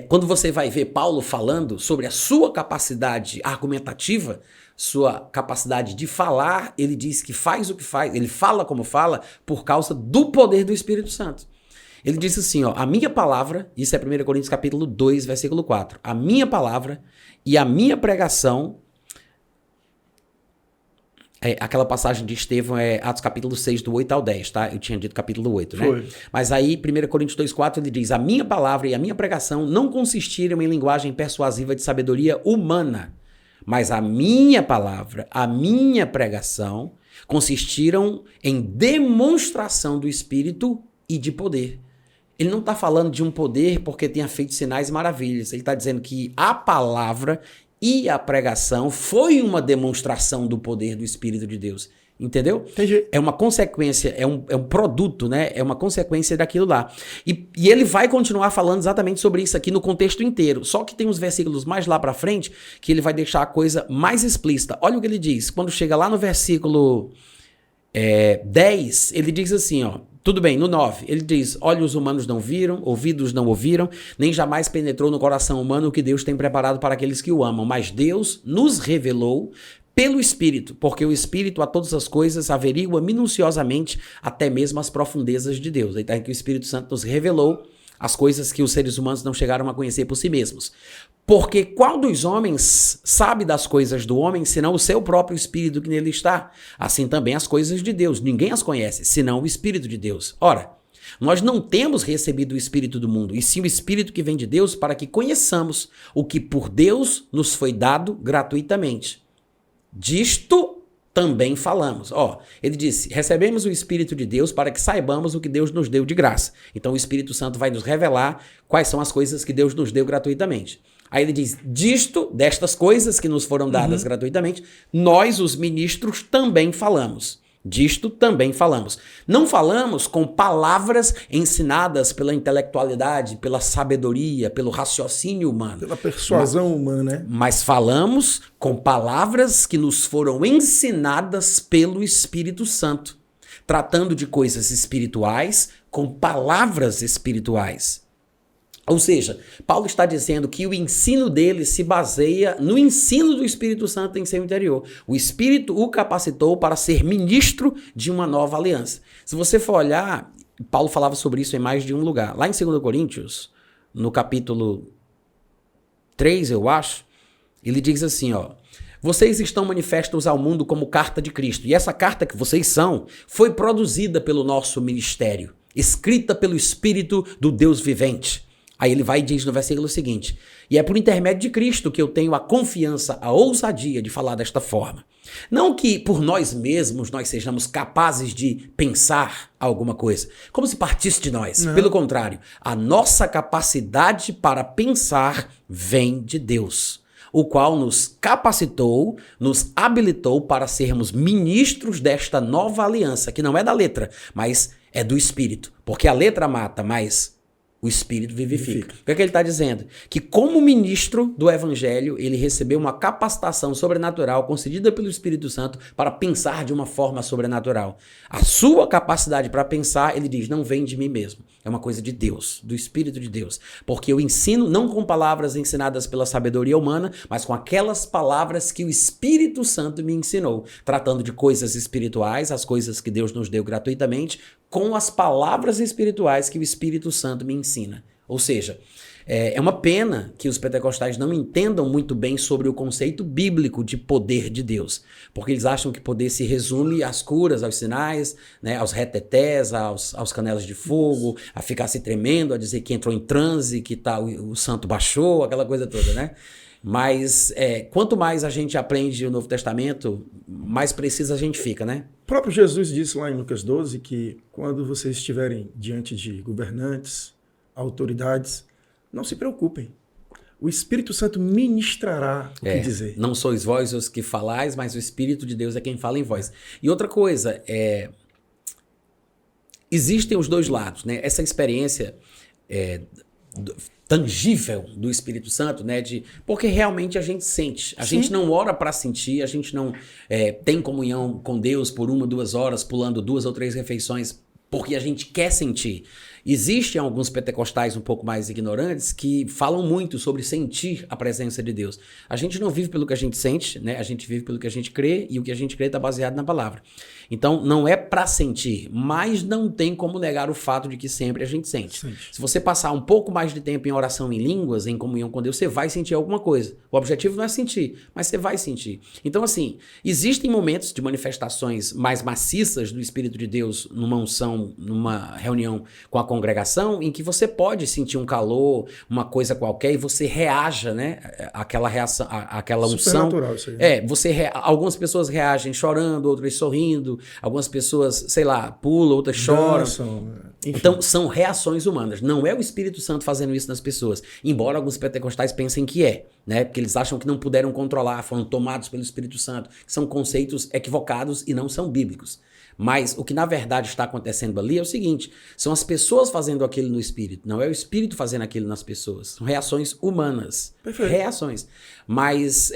quando você vai ver Paulo falando sobre a sua capacidade argumentativa, sua capacidade de falar, ele diz que faz o que faz, ele fala como fala por causa do poder do Espírito Santo. Ele diz assim, ó, a minha palavra, isso é 1 Coríntios capítulo 2, versículo 4, a minha palavra e a minha pregação, aquela passagem de Estevão é Atos capítulo 6, do 8 ao 10, tá? Eu tinha dito capítulo 8, né? Foi. Mas aí, 1 Coríntios 2, 4, ele diz, a minha palavra e a minha pregação não consistiram em linguagem persuasiva de sabedoria humana, mas a minha palavra, a minha pregação consistiram em demonstração do Espírito e de poder. Ele não está falando de um poder porque tenha feito sinais e maravilhas. Ele está dizendo que a palavra e a pregação foi uma demonstração do poder do Espírito de Deus. Entendeu? Entendi. É uma consequência, é um produto, né? É uma consequência daquilo lá. E ele vai continuar falando exatamente sobre isso aqui no contexto inteiro. Só que tem uns versículos mais lá pra frente que ele vai deixar a coisa mais explícita. Olha o que ele diz. Quando chega lá no versículo 10, ele diz assim, ó. Tudo bem, no 9, ele diz, olhos humanos não viram, ouvidos não ouviram, nem jamais penetrou no coração humano o que Deus tem preparado para aqueles que o amam. Mas Deus nos revelou pelo Espírito, porque o Espírito a todas as coisas averigua minuciosamente até mesmo as profundezas de Deus. Aí está que o Espírito Santo nos revelou as coisas que os seres humanos não chegaram a conhecer por si mesmos. Porque qual dos homens sabe das coisas do homem, senão o seu próprio Espírito que nele está? Assim também as coisas de Deus. Ninguém as conhece, senão o Espírito de Deus. Ora, nós não temos recebido o Espírito do mundo, e sim o Espírito que vem de Deus para que conheçamos o que por Deus nos foi dado gratuitamente. Disto também falamos. Ó, ele disse, recebemos o Espírito de Deus para que saibamos o que Deus nos deu de graça. Então o Espírito Santo vai nos revelar quais são as coisas que Deus nos deu gratuitamente. Aí ele diz, destas coisas que nos foram dadas gratuitamente, nós, os ministros, também falamos. Disto também falamos. Não falamos com palavras ensinadas pela intelectualidade, pela sabedoria, pelo raciocínio humano. Pela persuasão humana, né? Mas falamos com palavras que nos foram ensinadas pelo Espírito Santo, tratando de coisas espirituais com palavras espirituais. Ou seja, Paulo está dizendo que o ensino dele se baseia no ensino do Espírito Santo em seu interior. O Espírito o capacitou para ser ministro de uma nova aliança. Se você for olhar, Paulo falava sobre isso em mais de um lugar. Lá em 2 Coríntios, no capítulo 3, eu acho, ele diz assim, ó, vocês estão manifestos ao mundo como carta de Cristo. E essa carta que vocês são foi produzida pelo nosso ministério, escrita pelo Espírito do Deus vivente. Aí ele vai e diz no versículo seguinte, e é por intermédio de Cristo que eu tenho a confiança, a ousadia de falar desta forma. Não que por nós mesmos nós sejamos capazes de pensar alguma coisa, como se partisse de nós. Não. Pelo contrário, a nossa capacidade para pensar vem de Deus, o qual nos capacitou, nos habilitou para sermos ministros desta nova aliança, que não é da letra, mas é do Espírito. Porque a letra mata, mas o Espírito vivifica. O que é que ele está dizendo? Que como ministro do Evangelho, ele recebeu uma capacitação sobrenatural concedida pelo Espírito Santo para pensar de uma forma sobrenatural. A sua capacidade para pensar, ele diz, não vem de mim mesmo. É uma coisa de Deus, do Espírito de Deus. Porque eu ensino não com palavras ensinadas pela sabedoria humana, mas com aquelas palavras que o Espírito Santo me ensinou, tratando de coisas espirituais, as coisas que Deus nos deu gratuitamente, com as palavras espirituais que o Espírito Santo me ensina. Ou seja, é uma pena que os pentecostais não entendam muito bem sobre o conceito bíblico de poder de Deus, porque eles acham que poder se resume às curas, aos sinais, né, aos retetés, aos canelas de fogo, a ficar se tremendo, a dizer que entrou em transe, que o santo baixou, aquela coisa toda, né? Mas quanto mais a gente aprende o Novo Testamento, mais preciso a gente fica, né? O próprio Jesus disse lá em Lucas 12 que quando vocês estiverem diante de governantes, autoridades, não se preocupem. O Espírito Santo ministrará o que dizer. Não sois vós os que falais, mas o Espírito de Deus é quem fala em vós. E outra coisa, existem os dois lados, né? Essa experiência tangível do Espírito Santo, né? Porque realmente a gente sente. A gente não ora para sentir, a gente não tem comunhão com Deus por 1, 2 horas, pulando 2 ou 3 refeições, porque a gente quer sentir. Existem alguns pentecostais um pouco mais ignorantes que falam muito sobre sentir a presença de Deus. A gente não vive pelo que a gente sente, né? A gente vive pelo que a gente crê, e o que a gente crê está baseado na palavra. Então, não é para sentir, mas não tem como negar o fato de que sempre a gente sente. Se você passar um pouco mais de tempo em oração em línguas, em comunhão com Deus, você vai sentir alguma coisa. O objetivo não é sentir, mas você vai sentir. Então, assim, existem momentos de manifestações mais maciças do Espírito de Deus numa unção, numa reunião com a congregação, em que você pode sentir um calor, uma coisa qualquer, e você reaja, né? Aquela reação, aquela unção. Supernatural isso aí. Né? Algumas pessoas reagem chorando, outras sorrindo, algumas pessoas, sei lá, pulam, outras choram. Dançam, enfim. Então, são reações humanas. Não é o Espírito Santo fazendo isso nas pessoas. Embora alguns pentecostais pensem que é, né? Porque eles acham que não puderam controlar, foram tomados pelo Espírito Santo. São conceitos equivocados e não são bíblicos. Mas o que na verdade está acontecendo ali é o seguinte: são as pessoas fazendo aquilo no Espírito, não é o Espírito fazendo aquilo nas pessoas. São reações humanas. Perfeito. Reações. Mas,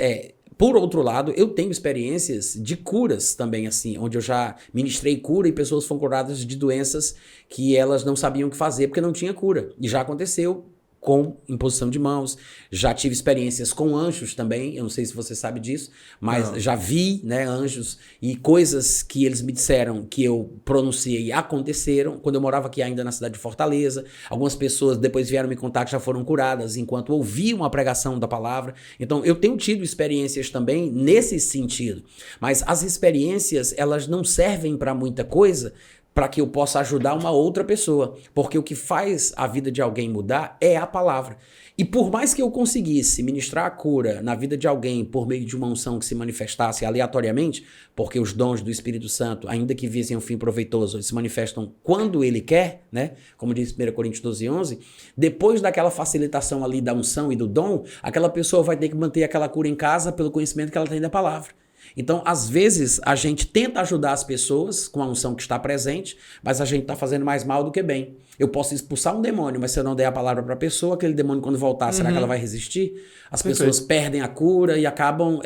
por outro lado, eu tenho experiências de curas também, assim, onde eu já ministrei cura e pessoas foram curadas de doenças que elas não sabiam o que fazer porque não tinha cura. E já aconteceu com imposição de mãos. Já tive experiências com anjos também, eu não sei se você sabe disso, mas já vi, né, anjos, e coisas que eles me disseram que eu pronunciei aconteceram quando eu morava aqui ainda na cidade de Fortaleza. Algumas pessoas depois vieram me contar que já foram curadas enquanto ouviam a pregação da palavra. Então eu tenho tido experiências também nesse sentido, mas as experiências, elas não servem para muita coisa para que eu possa ajudar uma outra pessoa. Porque o que faz a vida de alguém mudar é a palavra. E por mais que eu conseguisse ministrar a cura na vida de alguém por meio de uma unção que se manifestasse aleatoriamente, porque os dons do Espírito Santo, ainda que visem um fim proveitoso, eles se manifestam quando ele quer, né? Como diz 1 Coríntios 12:11, depois daquela facilitação ali da unção e do dom, aquela pessoa vai ter que manter aquela cura em casa pelo conhecimento que ela tem da palavra. Então, às vezes, a gente tenta ajudar as pessoas com a unção que está presente, mas a gente está fazendo mais mal do que bem. Eu posso expulsar um demônio, mas se eu não der a palavra para a pessoa, aquele demônio, quando voltar, será que ela vai resistir? As pessoas perdem a cura e acabam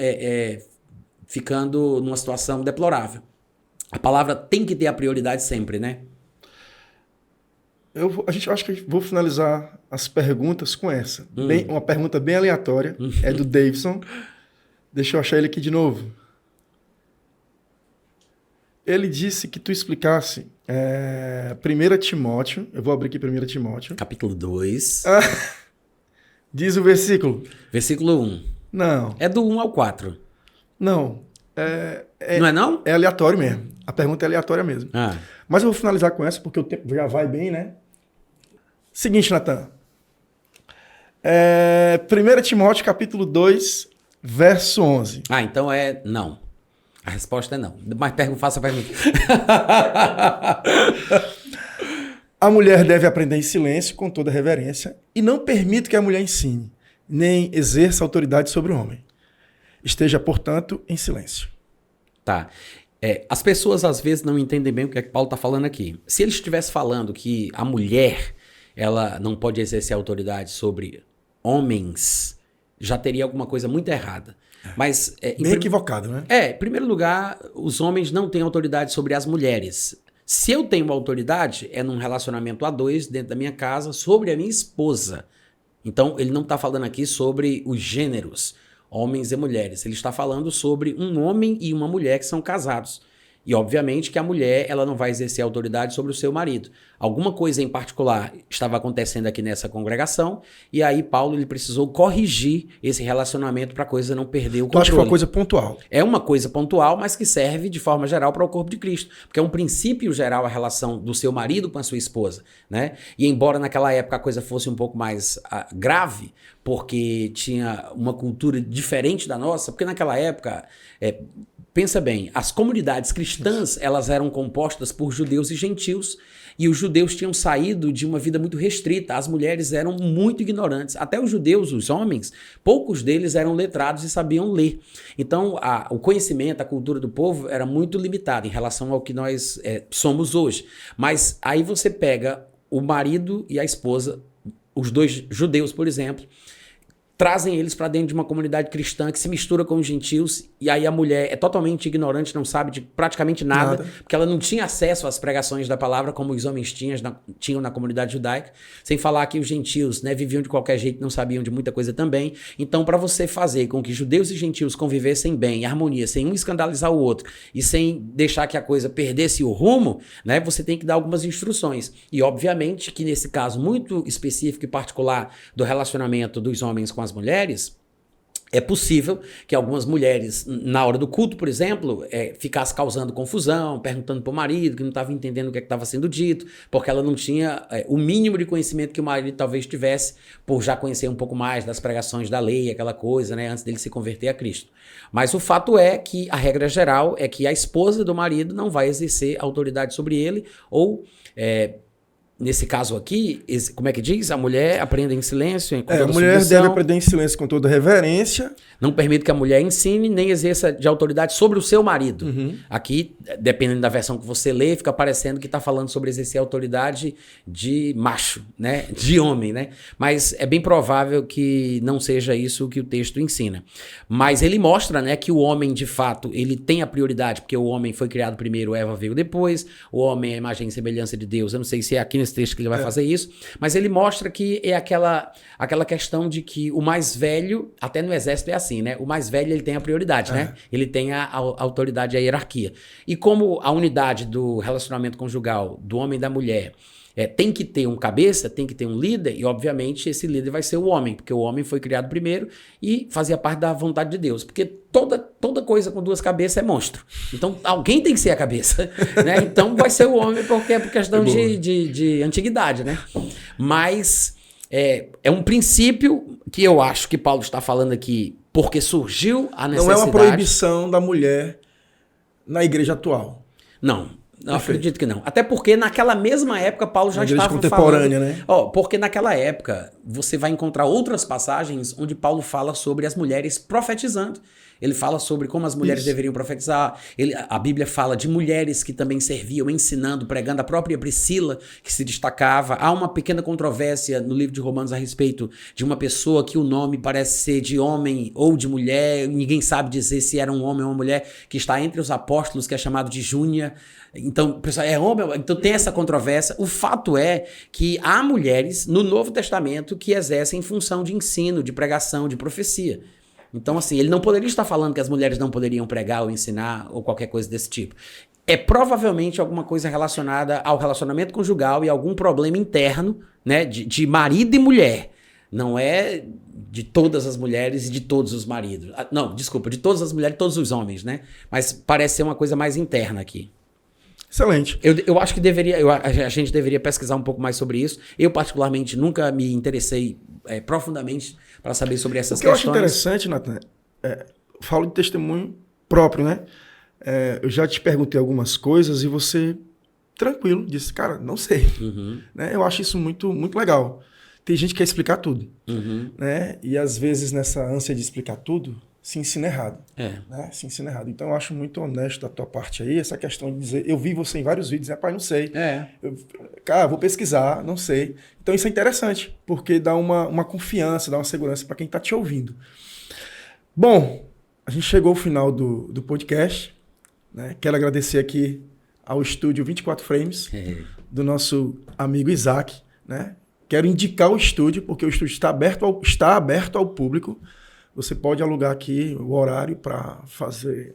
ficando numa situação deplorável. A palavra tem que ter a prioridade sempre, né? Eu acho que vou finalizar as perguntas com essa. Uma pergunta bem aleatória, é do Davidson. Deixa eu achar ele aqui de novo. Ele disse que tu explicasse 1 Timóteo, eu vou abrir aqui 1 Timóteo. Capítulo 2. Diz o versículo. Versículo 1. Não. É do 1 ao 4. Não. Não é não? É aleatório mesmo. A pergunta é aleatória mesmo. Mas eu vou finalizar com essa, porque o tempo já vai bem, né? Seguinte, Natan. 1 Timóteo, capítulo 2, verso 11. Então não. A resposta é não. Mas faça a pergunta. A mulher deve aprender em silêncio, com toda reverência, e não permite que a mulher ensine, nem exerça autoridade sobre o homem. Esteja, portanto, em silêncio. Tá. As pessoas, às vezes, não entendem bem o que é que Paulo está falando aqui. Se ele estivesse falando que a mulher ela não pode exercer autoridade sobre homens, já teria alguma coisa muito errada. Mas, bem equivocado, né? Em primeiro lugar, os homens não têm autoridade sobre as mulheres. Se eu tenho autoridade, é num relacionamento a dois, dentro da minha casa, sobre a minha esposa. Então, ele não está falando aqui sobre os gêneros, homens e mulheres. Ele está falando sobre um homem e uma mulher que são casados. E, obviamente, que a mulher ela não vai exercer autoridade sobre o seu marido. Alguma coisa em particular estava acontecendo aqui nessa congregação, e aí Paulo ele precisou corrigir esse relacionamento para a coisa não perder o controle. Eu acho que foi uma coisa pontual. É uma coisa pontual, mas que serve de forma geral para o corpo de Cristo. Porque é um princípio geral a relação do seu marido com a sua esposa, né? E embora naquela época a coisa fosse um pouco mais grave, porque tinha uma cultura diferente da nossa, porque naquela época... Pensa bem, as comunidades cristãs, elas eram compostas por judeus e gentios, e os judeus tinham saído de uma vida muito restrita, as mulheres eram muito ignorantes, até os judeus, os homens, poucos deles eram letrados e sabiam ler. Então, o conhecimento, a cultura do povo era muito limitada em relação ao que nós somos hoje. Mas aí você pega o marido e a esposa, os dois judeus, por exemplo, trazem eles para dentro de uma comunidade cristã que se mistura com os gentios, e aí a mulher é totalmente ignorante, não sabe de praticamente nada, porque ela não tinha acesso às pregações da palavra como os homens tinham na comunidade judaica, sem falar que os gentios, né, viviam de qualquer jeito, não sabiam de muita coisa também. Então, para você fazer com que judeus e gentios convivessem bem, em harmonia, sem um escandalizar o outro e sem deixar que a coisa perdesse o rumo, né, você tem que dar algumas instruções. E obviamente que nesse caso muito específico e particular do relacionamento dos homens com as mulheres, é possível que algumas mulheres, na hora do culto, por exemplo, ficassem causando confusão, perguntando para o marido, que não estava entendendo o que estava sendo dito, porque ela não tinha o mínimo de conhecimento que o marido talvez tivesse, por já conhecer um pouco mais das pregações da lei, aquela coisa, né, antes dele se converter a Cristo. Mas o fato é que a regra geral é que a esposa do marido não vai exercer autoridade sobre ele, ou... nesse caso aqui, como é que diz? A mulher aprende em silêncio, com toda a mulher deve aprender em silêncio com toda reverência. Não permite que a mulher ensine nem exerça de autoridade sobre o seu marido. Aqui, dependendo da versão que você lê, fica parecendo que está falando sobre exercer autoridade de macho, né? De homem, né? Mas é bem provável que não seja isso que o texto ensina. Mas ele mostra, né, que o homem, de fato, ele tem a prioridade, porque o homem foi criado primeiro, Eva veio depois, o homem é a imagem e semelhança de Deus. Eu não sei se é aqui nesse texto que ele vai fazer isso, mas ele mostra que é aquela questão de que o mais velho, até no exército é assim, né? O mais velho, ele tem a prioridade, né? Ele tem a autoridade, a hierarquia. E como a unidade do relacionamento conjugal do homem e da mulher tem que ter um cabeça, tem que ter um líder, e obviamente esse líder vai ser o homem, porque o homem foi criado primeiro e fazia parte da vontade de Deus, porque toda coisa com duas cabeças é monstro. Então alguém tem que ser a cabeça, né? Então vai ser o homem, porque é por questão de antiguidade, né? Mas é um princípio que eu acho que Paulo está falando aqui, porque surgiu a necessidade... Não é uma proibição da mulher na igreja atual. Não, acredito que não. Até porque naquela mesma época Paulo já estava contemporânea, falando... né? Porque naquela época você vai encontrar outras passagens onde Paulo fala sobre as mulheres profetizando. Ele fala sobre como as mulheres deveriam profetizar. A Bíblia fala de mulheres que também serviam, ensinando, pregando. A própria Priscila, que se destacava. Há uma pequena controvérsia no livro de Romanos a respeito de uma pessoa que o nome parece ser de homem ou de mulher. Ninguém sabe dizer se era um homem ou uma mulher, que está entre os apóstolos, que é chamado de Júnia. Então, o pessoal, é homem? Então tem essa controvérsia. O fato é que há mulheres no Novo Testamento que exercem função de ensino, de pregação, de profecia. Então, assim, ele não poderia estar falando que as mulheres não poderiam pregar ou ensinar ou qualquer coisa desse tipo. É provavelmente alguma coisa relacionada ao relacionamento conjugal e algum problema interno, né, de marido e mulher. Não é de todas as mulheres e de todos os maridos. Não, desculpa, de todas as mulheres e todos os homens, né? Mas parece ser uma coisa mais interna aqui. Excelente. Eu acho que a gente deveria pesquisar um pouco mais sobre isso. Eu, particularmente, nunca me interessei profundamente para saber sobre essas questões. O que eu acho interessante, Nathan, falo de testemunho próprio, né? Eu já te perguntei algumas coisas e você, tranquilo, disse, cara, não sei. Né? Eu acho isso muito, muito legal. Tem gente que quer explicar tudo. Né? E às vezes, nessa ânsia de explicar tudo, se ensina errado. Né? Se ensina errado. Então, eu acho muito honesto da tua parte aí, essa questão de dizer, eu vi você em vários vídeos, rapaz, não sei. Cara, vou pesquisar, não sei. Então, isso é interessante, porque dá uma confiança, dá uma segurança para quem está te ouvindo. Bom, a gente chegou ao final do podcast. Né? Quero agradecer aqui ao estúdio 24 Frames, do nosso amigo Isaac. Né? Quero indicar o estúdio, porque o estúdio está aberto ao público. Você pode alugar aqui o horário para fazer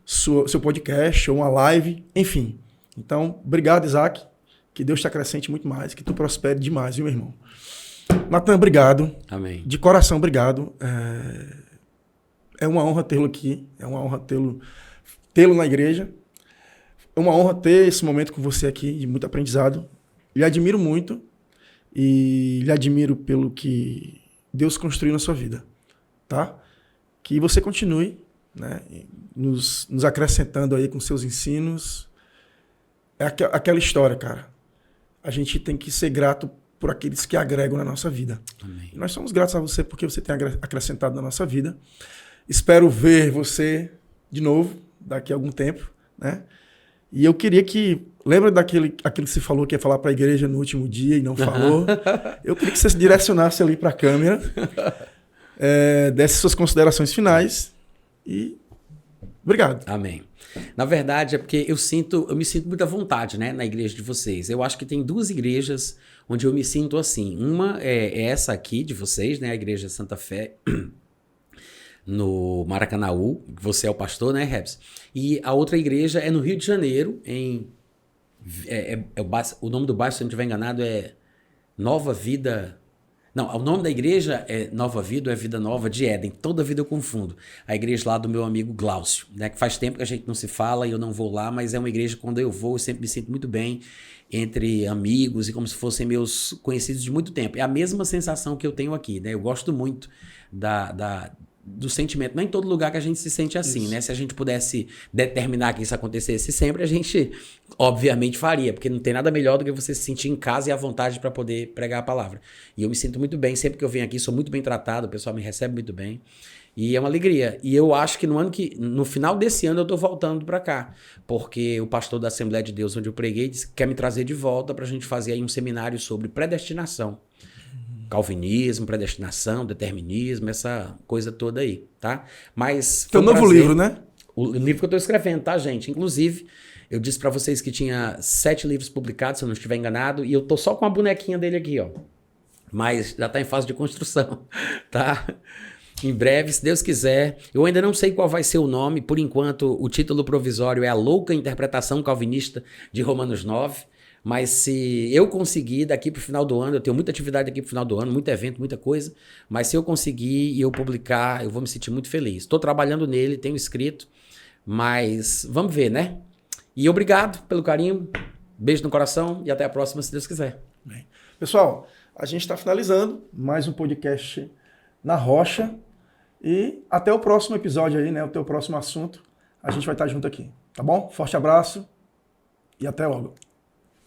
seu podcast ou uma live, enfim. Então, obrigado, Isaac. Que Deus te acrescente muito mais, que tu prospere demais, viu, meu irmão? Nathan, obrigado. Amém. De coração, obrigado. É uma honra tê-lo aqui, é uma honra tê-lo na igreja. É uma honra ter esse momento com você aqui, de muito aprendizado. Lhe admiro muito e lhe admiro pelo que Deus construiu na sua vida, tá? Que você continue, né, nos acrescentando aí com seus ensinos. É aquela história, cara. A gente tem que ser grato por aqueles que agregam na nossa vida. Amém. E nós somos gratos a você porque você tem acrescentado na nossa vida. Espero ver você de novo daqui a algum tempo, né? E eu queria que... Lembra aquilo que você falou que ia falar para a igreja no último dia e não falou? Eu queria que você se direcionasse ali para a câmera, desse suas considerações finais e... Obrigado. Amém. Na verdade, é porque eu me sinto muito à vontade, né, na igreja de vocês. Eu acho que tem 2 igrejas onde eu me sinto assim. Uma é essa aqui de vocês, né, a Igreja Santa Fé, no Maracanaú, que você é o pastor, né, Rebs? E a outra igreja é no Rio de Janeiro, o nome do bairro, se eu não estiver enganado, é Nova Vida... Não, o nome da igreja é Nova Vida ou é Vida Nova de Éden. Toda vida eu confundo. A igreja lá do meu amigo Glaucio, né? Que faz tempo que a gente não se fala e eu não vou lá, mas é uma igreja que quando eu vou eu sempre me sinto muito bem entre amigos e como se fossem meus conhecidos de muito tempo. É a mesma sensação que eu tenho aqui, né? Eu gosto muito do sentimento. Não é em todo lugar que a gente se sente assim, né? Se a gente pudesse determinar que isso acontecesse sempre, a gente obviamente faria, porque não tem nada melhor do que você se sentir em casa e à vontade para poder pregar a palavra. E eu me sinto muito bem, sempre que eu venho aqui, sou muito bem tratado, o pessoal me recebe muito bem. E é uma alegria. E eu acho que no final desse ano eu tô voltando para cá, porque o pastor da Assembleia de Deus, onde eu preguei, disse que quer me trazer de volta pra gente fazer aí um seminário sobre predestinação. Calvinismo, predestinação, determinismo, essa coisa toda aí, tá? Mas... Teu novo livro, né? O livro que eu tô escrevendo, tá, gente? Inclusive, eu disse pra vocês que tinha 7 livros publicados, se eu não estiver enganado, e eu tô só com a bonequinha dele aqui, ó. Mas já tá em fase de construção, tá? Em breve, se Deus quiser. Eu ainda não sei qual vai ser o nome, por enquanto o título provisório é A Louca Interpretação Calvinista de Romanos 9. Mas se eu conseguir daqui para o final do ano, eu tenho muita atividade aqui para o final do ano, muito evento, muita coisa, mas se eu conseguir e eu publicar, eu vou me sentir muito feliz. Estou trabalhando nele, tenho escrito, mas vamos ver, né? E obrigado pelo carinho, beijo no coração e até a próxima, se Deus quiser. Bem. Pessoal, a gente está finalizando mais um podcast na Rocha e até o próximo episódio aí, né? O teu próximo assunto, a gente vai estar junto aqui, tá bom? Forte abraço e até logo.